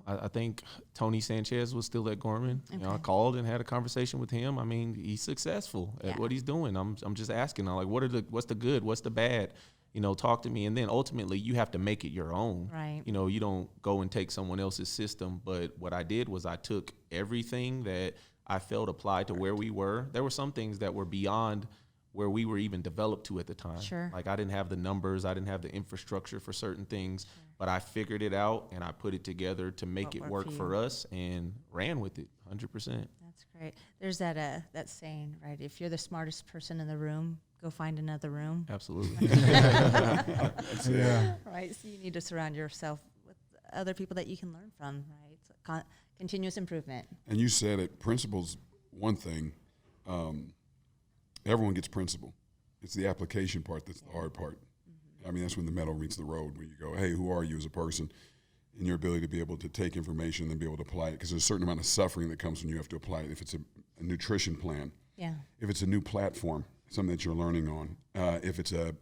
I think Tony Sanchez was still at Gorman. Okay. You know, I called and had a conversation with him. I mean, he's successful at what he's doing. I'm just asking, I'm like, what's the good? What's the bad? You know, talk to me. And then ultimately you have to make it your own. Right. You know, you don't go and take someone else's system. But what I did was I took everything that I felt applied to where we were. There were some things that were beyond where we were even developed to at the time. Sure. Like I didn't have the numbers, I didn't have the infrastructure for certain things, but I figured it out and I put it together to make it work for us and ran with it 100%. That's great. There's that saying, right? If you're the smartest person in the room, go find another room. Absolutely. Yeah. Right. So you need to surround yourself with other people that you can learn from, right? So continuous improvement. And you said it, principle's one thing. Everyone gets principle. It's the application part that's the hard part. Mm-hmm. I mean, that's when the metal meets the road, when you go, hey, who are you as a person? And your ability to be able to take information and then be able to apply it. Because there's a certain amount of suffering that comes when you have to apply it. If it's a nutrition plan, if it's a new platform, something that you're learning on, if it's a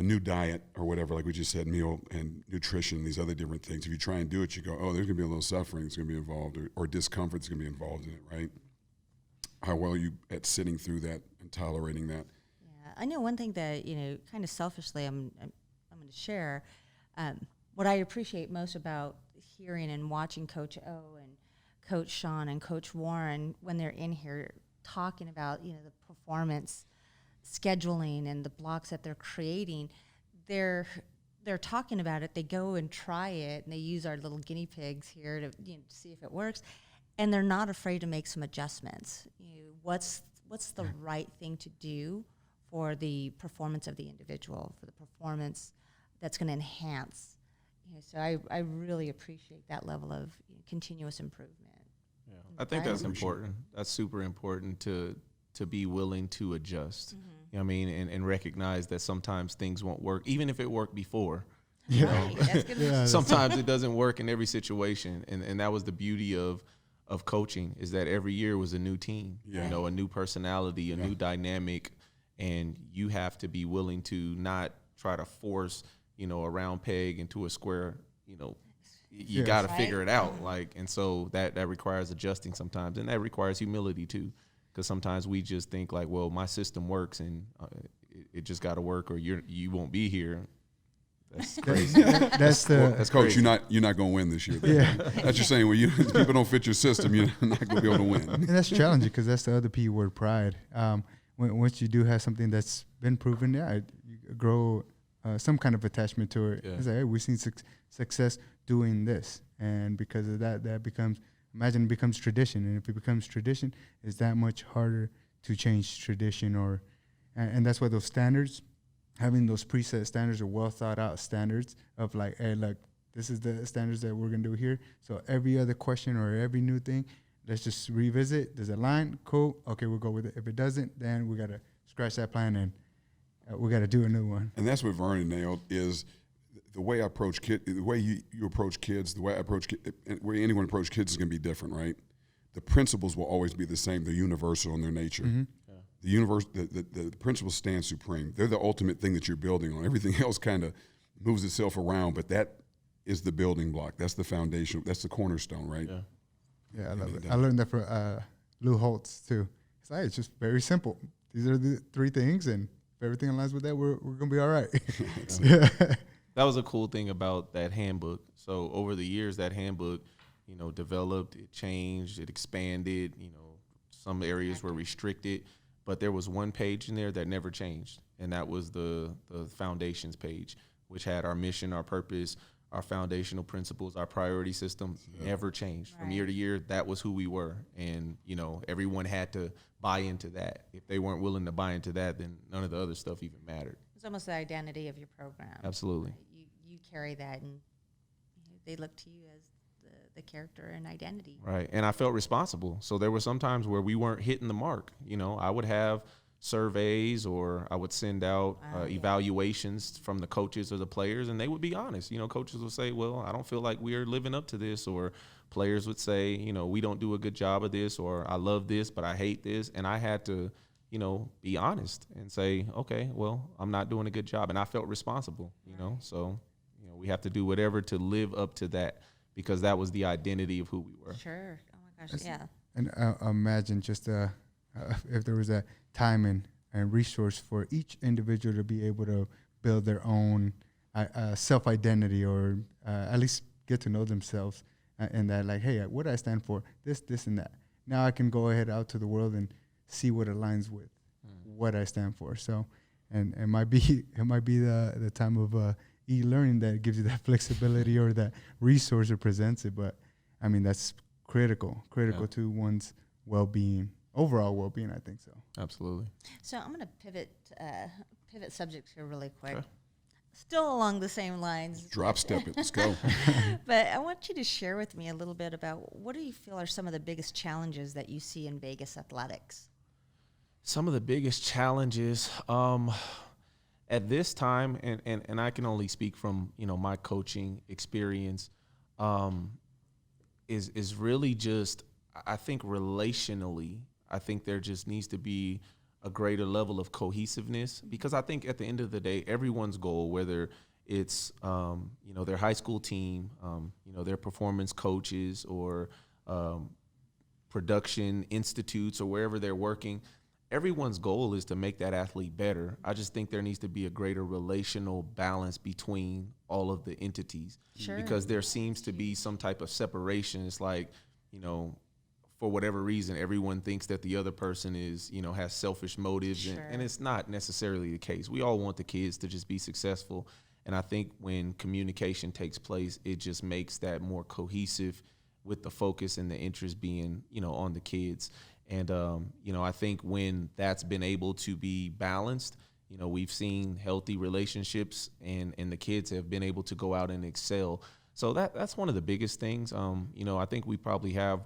new diet or whatever, like we just said, meal and nutrition, these other different things. If you try and do it, you go, oh, there's going to be a little suffering that's going to be involved or discomfort that's going to be involved in it, right? How well are you at sitting through that and tolerating that? Yeah, I know one thing that, you know, kind of selfishly I'm going to share. What I appreciate most about hearing and watching Coach O and Coach Sean and Coach Warren when they're in here talking about, you know, the performance scheduling and the blocks that they're creating, they're talking about it. They go and try it, and they use our little guinea pigs here to, you know, see if it works. And they're not afraid to make some adjustments. You know, what's the right thing to do for the performance of the individual, for the performance that's going to enhance. You know, so I really appreciate that level of, you know, continuous improvement. Yeah, I think that's important. That's super important to be willing to adjust. Mm-hmm. You know what I mean? And recognize that sometimes things won't work, even if it worked before. Yeah. Right. That's good. Sometimes it doesn't work in every situation. And that was the beauty of coaching, is that every year was a new team, you know, a new personality, a new dynamic, and you have to be willing to not try to force, you know, a round peg into a square. You know, you got to figure it out. Like, and so that requires adjusting sometimes, and that requires humility too, because sometimes we just think like, well, my system works and it just got to work, or you won't be here. That's crazy. That's Coach. crazy. You're not going to win this year. That's you're saying. Well, people don't fit your system. You're not going to be able to win. And that's challenging because that's the other P word, pride. Once you do have something that's been proven, you grow some kind of attachment to it. Yeah. It's like, hey, we've seen success doing this, and because of that becomes tradition. And if it becomes tradition, it's that much harder to change tradition. And that's why those standards. Having those preset standards or well thought out standards of like, hey, look, this is the standards that we're gonna do here. So every other question or every new thing, let's just revisit. Does it line? Cool. Okay, we'll go with it. If it doesn't, then we got to scratch that plan and we got to do a new one. And that's what Vernon nailed is the way I approach kids, the way you approach kids, the way I approach the way anyone approach kids is going to be different, right? The principles will always be the same. They're universal in their nature. Mm-hmm. The principles stand supreme. They're the ultimate thing that you're building on. Everything else kind of moves itself around, but that is the building block. That's the foundation. That's the cornerstone, right? Yeah. Yeah, I love it. I learned that from Lou Holtz too. It's just very simple. These are the 3 things, and if everything aligns with that, we're gonna be all right. Yeah. That was a cool thing about that handbook. So over the years, that handbook, developed, it changed, it expanded. Some areas were restricted, but there was one page in there that never changed, and that was the foundations page, which had our mission, our purpose, our foundational principles, our priority system never changed. From year to year, that was who we were. And, everyone had to buy into that. If they weren't willing to buy into that, then none of the other stuff even mattered. It's almost the identity of your program. Absolutely. You carry that, and they look to you as the character and identity. Right. And I felt responsible. So there were some times where we weren't hitting the mark. I would have surveys, or I would send out evaluations from the coaches or the players, and they would be honest. Coaches would say, well, I don't feel like we're living up to this, or players would say, we don't do a good job of this, or I love this, but I hate this. And I had to, be honest and say, okay, well, I'm not doing a good job. And I felt responsible, so, we have to do whatever to live up to that, because that was the identity of who we were. Sure. Oh my gosh. Yeah. And imagine just if there was a time and resource for each individual to be able to build their own self-identity, or at least get to know themselves, and that, like, hey, what do I stand for? This, and that. Now I can go ahead out to the world and see what aligns with what I stand for. So, and it might be the time of e-learning that gives you that flexibility or that resource that presents it. But I mean, that's critical to one's well-being. Overall well-being, I think so. Absolutely. So I'm going to pivot subjects here really quick. Okay. Still along the same lines. Drop step it. Let's go. But I want you to share with me a little bit about what do you feel are some of the biggest challenges that you see in Vegas athletics? Some of the biggest challenges at this time, and I can only speak from my coaching experience, is really just, I think relationally. I think there just needs to be a greater level of cohesiveness, because I think at the end of the day, everyone's goal, whether it's their high school team, their performance coaches, or production institutes, or wherever they're working, everyone's goal is to make that athlete better. I just think there needs to be a greater relational balance between all of the entities. Sure. Because there seems to be some type of separation. It's like, for whatever reason, everyone thinks that the other person is, has selfish motives, sure. and it's not necessarily the case. We all want the kids to just be successful. And I think when communication takes place, it just makes that more cohesive, with the focus and the interest being, on the kids. And, I think when that's been able to be balanced, we've seen healthy relationships, and the kids have been able to go out and excel. So that's one of the biggest things. I think we probably have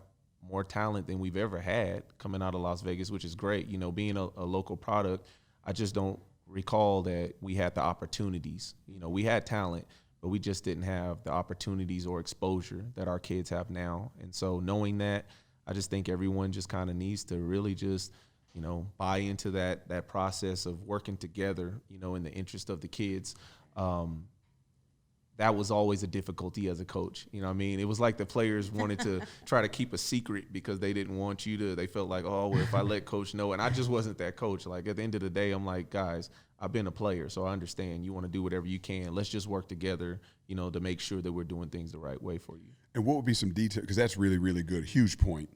more talent than we've ever had coming out of Las Vegas, which is great. Being a local product, I just don't recall that we had the opportunities. We had talent, but we just didn't have the opportunities or exposure that our kids have now. And so knowing that, I just think everyone just kind of needs to really just, buy into that process of working together, in the interest of the kids. That was always a difficulty as a coach. It was like the players wanted to try to keep a secret because they didn't want they felt like, oh, well, if I let coach know, and I just wasn't that coach. Like, at the end of the day, I'm like, guys, I've been a player, so I understand you want to do whatever you can. Let's just work together, to make sure that we're doing things the right way for you. And what would be some detail, because that's really, really good, huge point.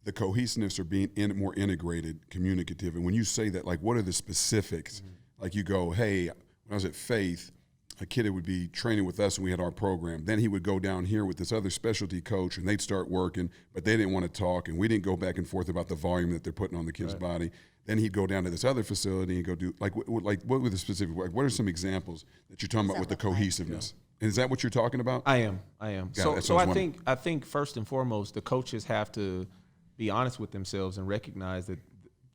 The cohesiveness or being more integrated, communicative. And when you say that, like, what are the specifics? Mm-hmm. Like, you go, hey, when I was at Faith, a kid would be training with us and we had our program. Then he would go down here with this other specialty coach and they'd start working, but they didn't want to talk, and we didn't go back and forth about the volume that they're putting on the kid's body. Then he'd go down to this other facility and go do, what were the specific, what are some examples that you're talking about with the cohesiveness? Is that what you're talking about? I am. Yeah, So I think first and foremost, the coaches have to be honest with themselves and recognize that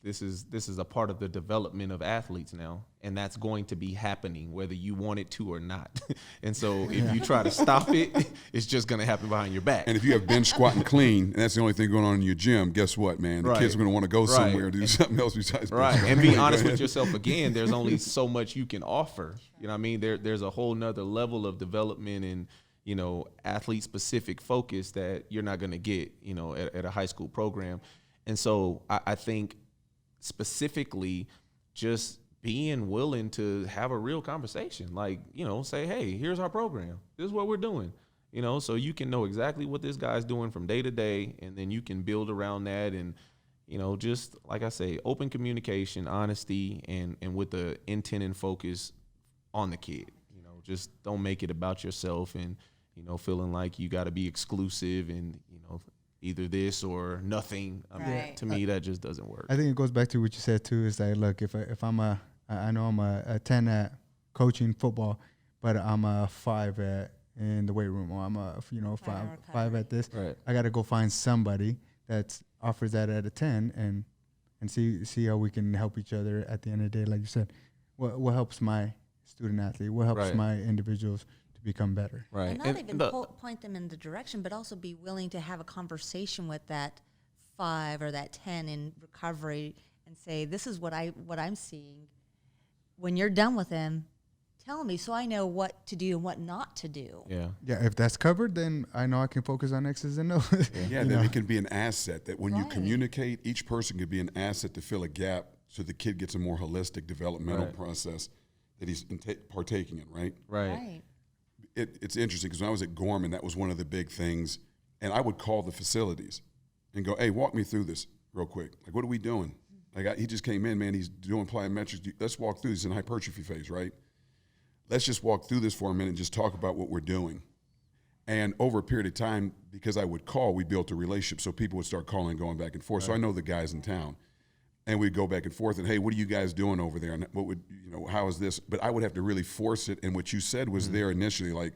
this is a part of the development of athletes now, and that's going to be happening whether you want it to or not. And so if you try to stop it, it's just going to happen behind your back. And if you have bench, squat, and clean, and that's the only thing going on in your gym, guess what, man? The kids are going to want to go somewhere and do something else besides bench. And be honest with yourself again. There's only so much you can offer. You know what I mean? There's a whole nother level of development and, you know, athlete specific focus that you're not going to get, you know, at a high school program. And so I think specifically just being willing to have a real conversation, like, you know, say, hey, here's our program. This is what we're doing, you know, so you can know exactly what this guy's doing from day to day, and then you can build around that. And, you know, just like I say, open communication, honesty, and with the intent and focus on the kid. You know, just don't make it about yourself and, you know, feeling like you got to be exclusive and, you know, either this or nothing. I mean, to me, that just doesn't work. I think it goes back to what you said too. Is like, look, if I'm I know I'm a 10 at coaching football, but I'm a 5 in the weight room, or I'm a five at this. Right. I got to go find somebody that offers that at a 10 and see how we can help each other at the end of the day. Like you said, what helps my student athlete? What helps my individuals to become better? And not even point them in the direction, but also be willing to have a conversation with that 5 or that 10 in recovery and say, this is what I'm seeing. When you're done with them, tell me so I know what to do and what not to do. Yeah, if that's covered, then I know I can focus on X's and O's. Then it can be an asset that when you communicate, each person could be an asset to fill a gap so the kid gets a more holistic developmental process that he's partaking in, right? It's interesting because when I was at Gorman, that was one of the big things. And I would call the facilities and go, hey, walk me through this real quick. Like, what are we doing? Like, he just came in, man, he's doing plyometrics. Let's walk through. He's in hypertrophy phase, right? Let's just walk through this for a minute and just talk about what we're doing. And over a period of time, because I would call, we built a relationship. So people would start calling and going back and forth. So I know the guys in town. And we'd go back and forth and, hey, what are you guys doing over there? And what would, you know, how is this? But I would have to really force it. And what you said was there initially, like,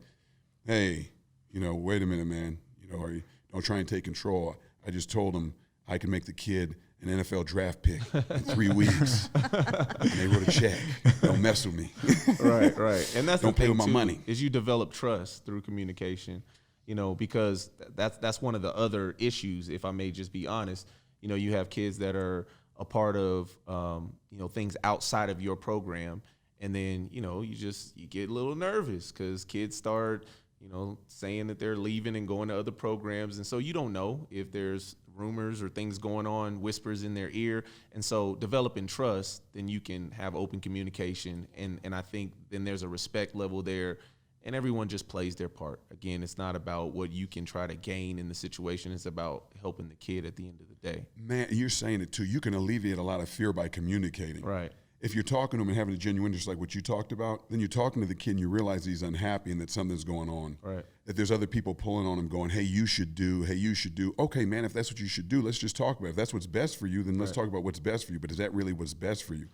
hey, you know, wait a minute, man. You know, don't try and take control. I just told him I can make the kid an NFL draft pick in 3 weeks. And they wrote a check. Don't mess with me. Right. And that's don't the pay thing with my too, money. Is you develop trust through communication, you know, because that's one of the other issues, if I may just be honest. You know, you have kids that are a part of, you know, things outside of your program. And then, you know, you get a little nervous because kids start, you know, saying that they're leaving and going to other programs. And so you don't know if there's rumors or things going on, whispers in their ear. And so developing trust, then you can have open communication. And I think then there's a respect level there, and everyone just plays their part. Again, it's not about what you can try to gain in the situation. It's about helping the kid at the end of the day. Man, you're saying it too. You can alleviate a lot of fear by communicating. Right. If you're talking to him and having a genuine interest like what you talked about, then you're talking to the kid and you realize he's unhappy and that something's going on. Right. That there's other people pulling on him going, hey, you should do. Okay, man, if that's what you should do, let's just talk about it. If that's what's best for you, then let's talk about what's best for you. But is that really what's best for you?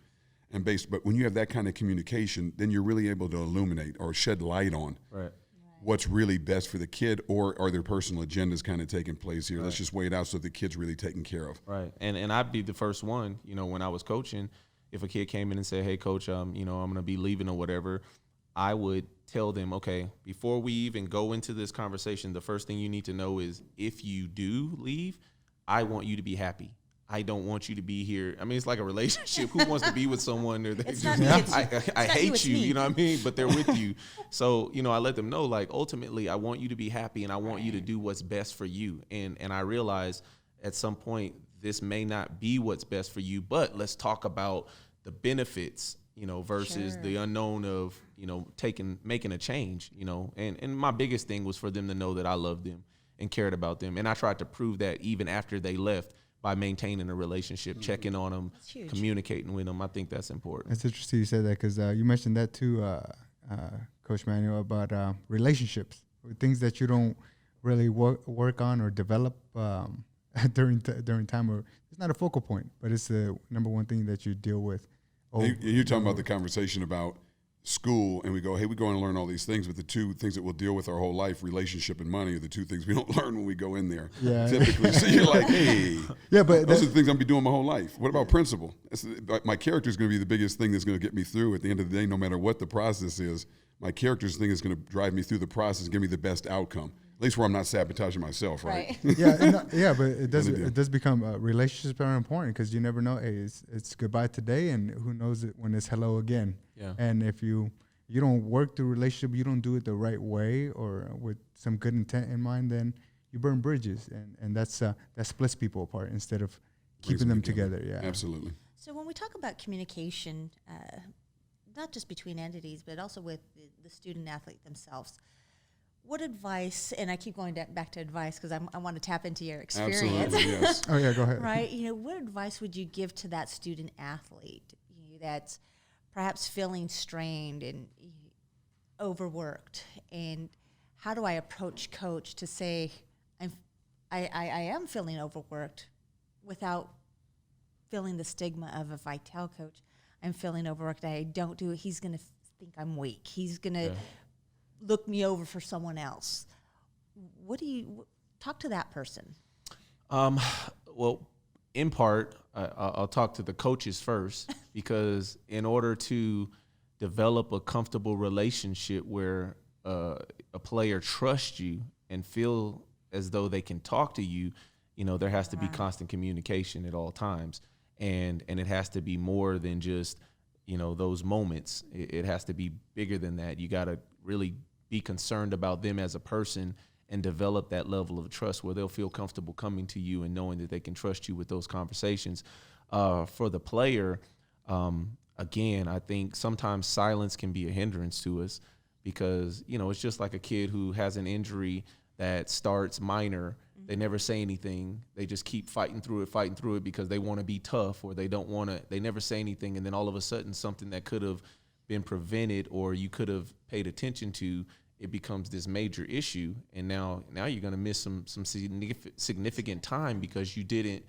But when you have that kind of communication, then you're really able to illuminate or shed light on what's really best for the kid, or are their personal agendas kind of taking place here? Let's just wait out so the kid's really taken care of. Right. And I'd be the first one, you know, when I was coaching, if a kid came in and said, hey, coach, you know, I'm going to be leaving or whatever, I would tell them, okay, before we even go into this conversation, the first thing you need to know is if you do leave, I want you to be happy. I don't want you to be here. I mean, it's like a relationship. Who wants to be with someone or they I hate you, you know what I mean? But they're with you. So, you know, I let them know, like, ultimately, I want you to be happy and I want you to do what's best for you. And I realize at some point, this may not be what's best for you, but let's talk about the benefits, you know, versus the unknown of, you know, making a change, you know. And my biggest thing was for them to know that I loved them and cared about them. And I tried to prove that even after they left by maintaining a relationship, checking on them, communicating with them. I think that's important. It's interesting you said that because you mentioned that too, Coach Manuel, about relationships, things that you don't really work on or develop during time, or it's not a focal point, but it's the number one thing that you deal with. You're talking about the conversation about school and we go, hey, we're going to learn all these things, but the two things that we'll deal with our whole life, relationship and money, are the two things we don't learn when we go in there. Yeah. Typically. So you're like, hey, Yeah, but those are the things I'm going to be doing my whole life. What about principle? My character is going to be the biggest thing that's going to get me through at the end of the day, no matter what the process is. My character's thing is going to drive me through the process, give me the best outcome. At least where I'm not sabotaging myself, right? yeah, but it does become relationships are important because you never know. Hey, it's goodbye today, and who knows it when it's hello again. Yeah. And if you don't work the relationship, you don't do it the right way or with some good intent in mind, then you burn bridges, and that splits people apart instead of keeping them together. Yeah, absolutely. So when we talk about communication, not just between entities, but also with the student athlete themselves, what advice, and I keep going back to advice because I want to tap into your experience. Absolutely, yes. Oh yeah, go ahead. Right? What advice would you give to that student athlete that's perhaps feeling strained and overworked? And how do I approach coach to say, I am feeling overworked without feeling the stigma of, if I tell coach I'm feeling overworked, I don't do it, he's going to think I'm weak. He's going to look me over for someone else. What do you talk to that person? Well, in part, I'll talk to the coaches first because in order to develop a comfortable relationship where a player trusts you and feel as though they can talk to you, there has to be constant communication at all times. And it has to be more than just, those moments. It has to be bigger than that. You got to really be concerned about them as a person and develop that level of trust where they'll feel comfortable coming to you and knowing that they can trust you with those conversations. For the player, again, I think sometimes silence can be a hindrance to us because, it's just like a kid who has an injury that starts minor. They never say anything. They just keep fighting through it because they want to be tough or they never say anything. And then all of a sudden something that could have been prevented or you could have paid attention to, it becomes this major issue. And now you're going to miss some significant time because you didn't,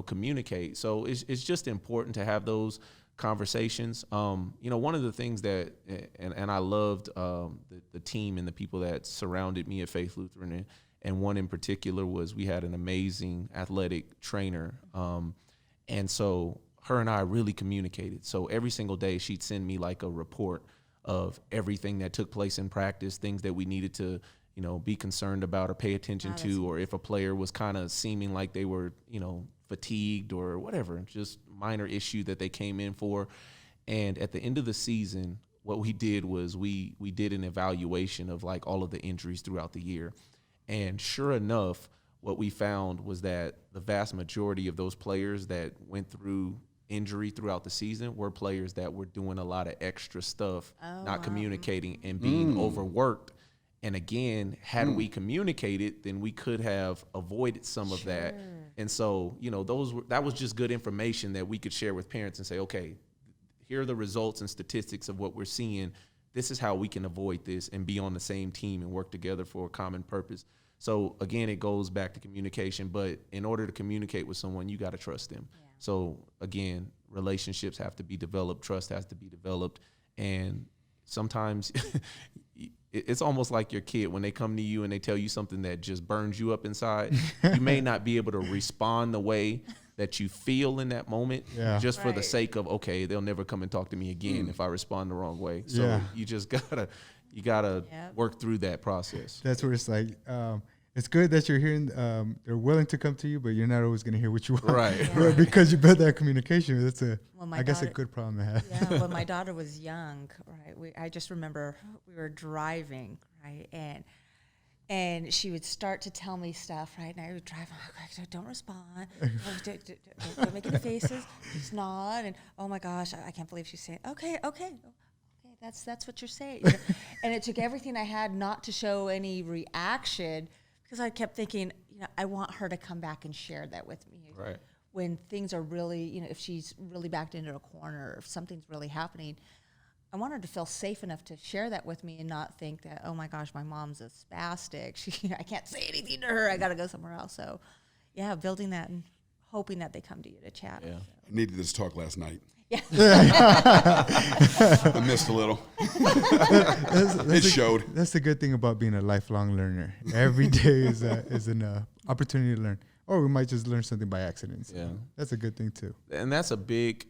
communicate. So it's just important to have those conversations. One of the things that, and I loved the team and the people that surrounded me at Faith Lutheran, and one in particular was we had an amazing athletic trainer. And so her and I really communicated. So every single day she'd send me like a report of everything that took place in practice, things that we needed to, be concerned about or pay attention to, or if a player was kind of seeming like they were, fatigued or whatever, just minor issue that they came in for. And at the end of the season, what we did was we did an evaluation of like all of the injuries throughout the year. And sure enough, what we found was that the vast majority of those players that went through injury throughout the season were players that were doing a lot of extra stuff, not communicating and being overworked. And again, had we communicated, then we could have avoided some of that. And so, that was just good information that we could share with parents and say, okay, here are the results and statistics of what we're seeing. This is how we can avoid this and be on the same team and work together for a common purpose. So again, it goes back to communication, but in order to communicate with someone, you got to trust them. Yeah. So again, relationships have to be developed, trust has to be developed. And sometimes it's almost like your kid when they come to you and they tell you something that just burns you up inside. You may not be able to respond the way that you feel in that moment, just for the sake of, okay, they'll never come and talk to me again if I respond the wrong way. So you just gotta work through that process. That's where it's like, it's good that you're hearing, they're willing to come to you, but you're not always going to hear what you want. Right. Because you build that communication. That's a good problem to have. Yeah, when my daughter was young, right, I just remember we were driving, right, and she would start to tell me stuff, right, and I would drive, don't respond, don't make any faces, just nod, and oh my gosh, I can't believe she's saying, okay, that's what you're saying. And it took everything I had not to show any reaction, because I kept thinking, I want her to come back and share that with me. Right. When things are really, if she's really backed into a corner, or if something's really happening, I want her to feel safe enough to share that with me and not think that, oh my gosh, my mom's a spastic. I can't say anything to her. I got to go somewhere else. So, building that and hoping that they come to you to chat. Yeah. I needed this talk last night. Yeah. I missed a little. It showed. That's the good thing about being a lifelong learner. Every day is an opportunity to learn, or we might just learn something by accident. So Yeah. that's a good thing too. And that's a big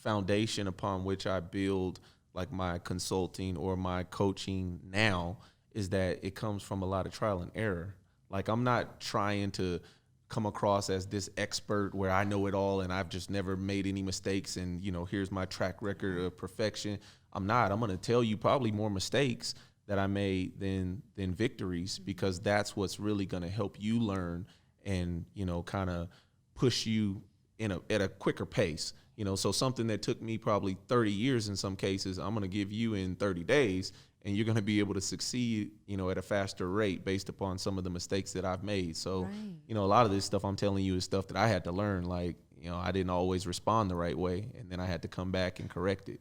foundation upon which I build like my consulting or my coaching now, is that it comes from a lot of trial and error. Like, I'm not trying to come across as this expert where I know it all and I've just never made any mistakes and, here's my track record of perfection. I'm not. I'm going to tell you probably more mistakes that I made than victories, because that's what's really going to help you learn and, kind of push you at a quicker pace. So something that took me probably 30 years in some cases, I'm going to give you in 30 days, and you're going to be able to succeed, at a faster rate based upon some of the mistakes that I've made. So, Right. a lot of this stuff I'm telling you is stuff that I had to learn. Like, I didn't always respond the right way, and then I had to come back and correct it.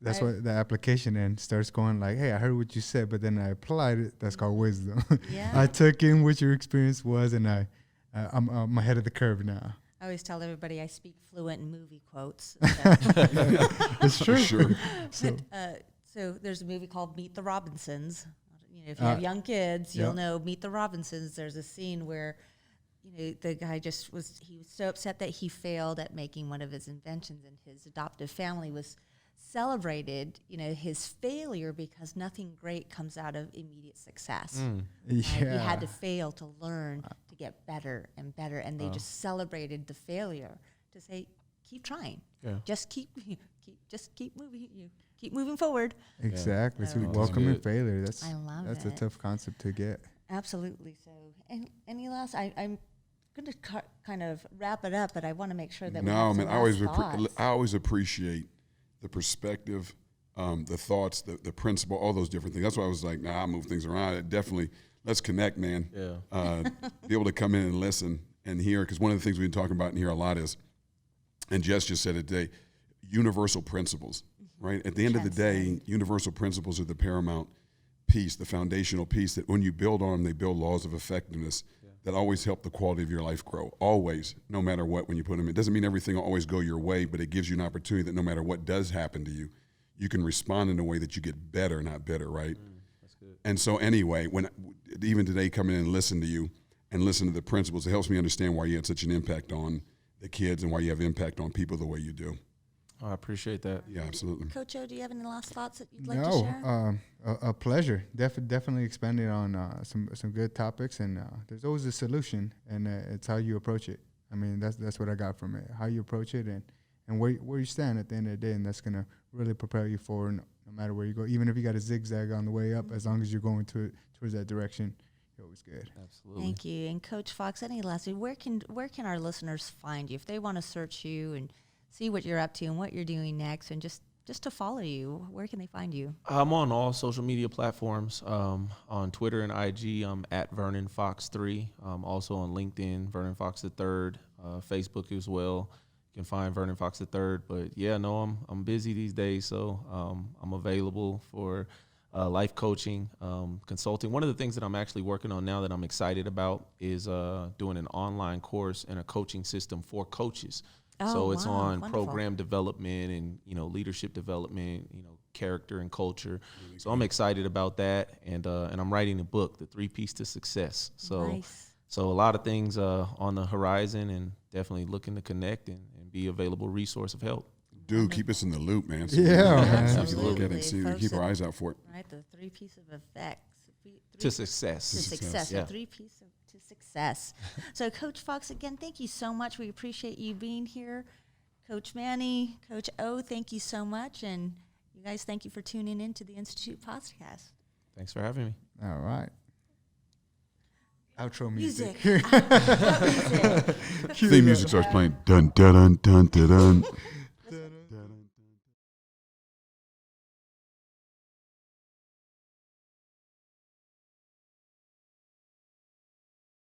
That's what the application then starts going like, hey, I heard what you said, but then I applied it. That's called wisdom. Yeah. I took in what your experience was, and I'm ahead of the curve now. I always tell everybody I speak fluent in movie quotes. It's true. For sure. So there's a movie called Meet the Robinsons. If you have young kids, you'll know Meet the Robinsons. There's a scene where, the guy he was so upset that he failed at making one of his inventions, and his adoptive family was celebrated, his failure, because nothing great comes out of immediate success. He had to fail to learn to get better and better, and they just celebrated the failure to say, keep trying. Yeah. Just keep moving forward. Exactly. So Yeah. welcoming Good. failure. I love that's it. a tough concept to get. Absolutely. So, and any last? I'm going to kind of wrap it up, but I want to make sure that we No, have man, some I always last thoughts. I always appreciate the perspective, the thoughts, the principle, all those different things. That's why I was like, nah, I'll move things around. Definitely, let's connect, man. Yeah. Be able to come in and listen and hear, because one of the things we've been talking about in here a lot is, and Jess just said it today, universal principles, right? At the end of the day, universal principles are the paramount piece, the foundational piece that when you build on them, they build laws of effectiveness that always help the quality of your life grow. Always, no matter what, when you put them in. It doesn't mean everything will always go your way, but it gives you an opportunity that no matter what does happen to you, you can respond in a way that you get better, not bitter, right? That's good. And so anyway, when even today coming in and listen to you and listen to the principles, it helps me understand why you had such an impact on the kids and why you have impact on people the way you do. Oh, I appreciate that. Yeah, absolutely. Coach O, do you have any last thoughts that you'd like to share? A pleasure. Definitely expanding on some good topics, and there's always a solution, and it's how you approach it. I mean, that's what I got from it. How you approach it, and where you stand at the end of the day, and that's gonna really propel you forward, no matter where you go. Even if you got a zigzag on the way up, as long as you're going towards that direction, you're always good. Absolutely. Thank you. And Coach Fox, any last? Where can our listeners find you if they want to search you and see what you're up to and what you're doing next, and just to follow you? Where can they find you? I'm on all social media platforms. On Twitter and IG, I'm at Vernon Fox 3. Also on LinkedIn, Vernon Fox III. Facebook as well. You can find Vernon Fox III. But yeah, no, I'm busy these days, so I'm available for life coaching, consulting. One of the things that I'm actually working on now that I'm excited about is doing an online course and a coaching system for coaches. So it's on wonderful. program development and, leadership development, character and culture. So I'm excited about that. And I'm writing a book, The 3 P's to Success. So, Nice. so a lot of things on the horizon, and definitely looking to connect and be a available resource of help. Dude, keep us in the loop, man. Yeah, we man. can look at it and Absolutely. see, Folks keep our that- eyes out for it. Right, the 3 P's of effects. To success. To success. Yeah. The 3 P's to success. So, Coach Fox, again, thank you so much. We appreciate you being here. Coach Manny, Coach O, thank you so much. And you guys, thank you for tuning in to the Institute podcast. Thanks for having me. All right. Outro music. Music. Theme music starts playing. Dun, dun, dun, dun, dun, dun.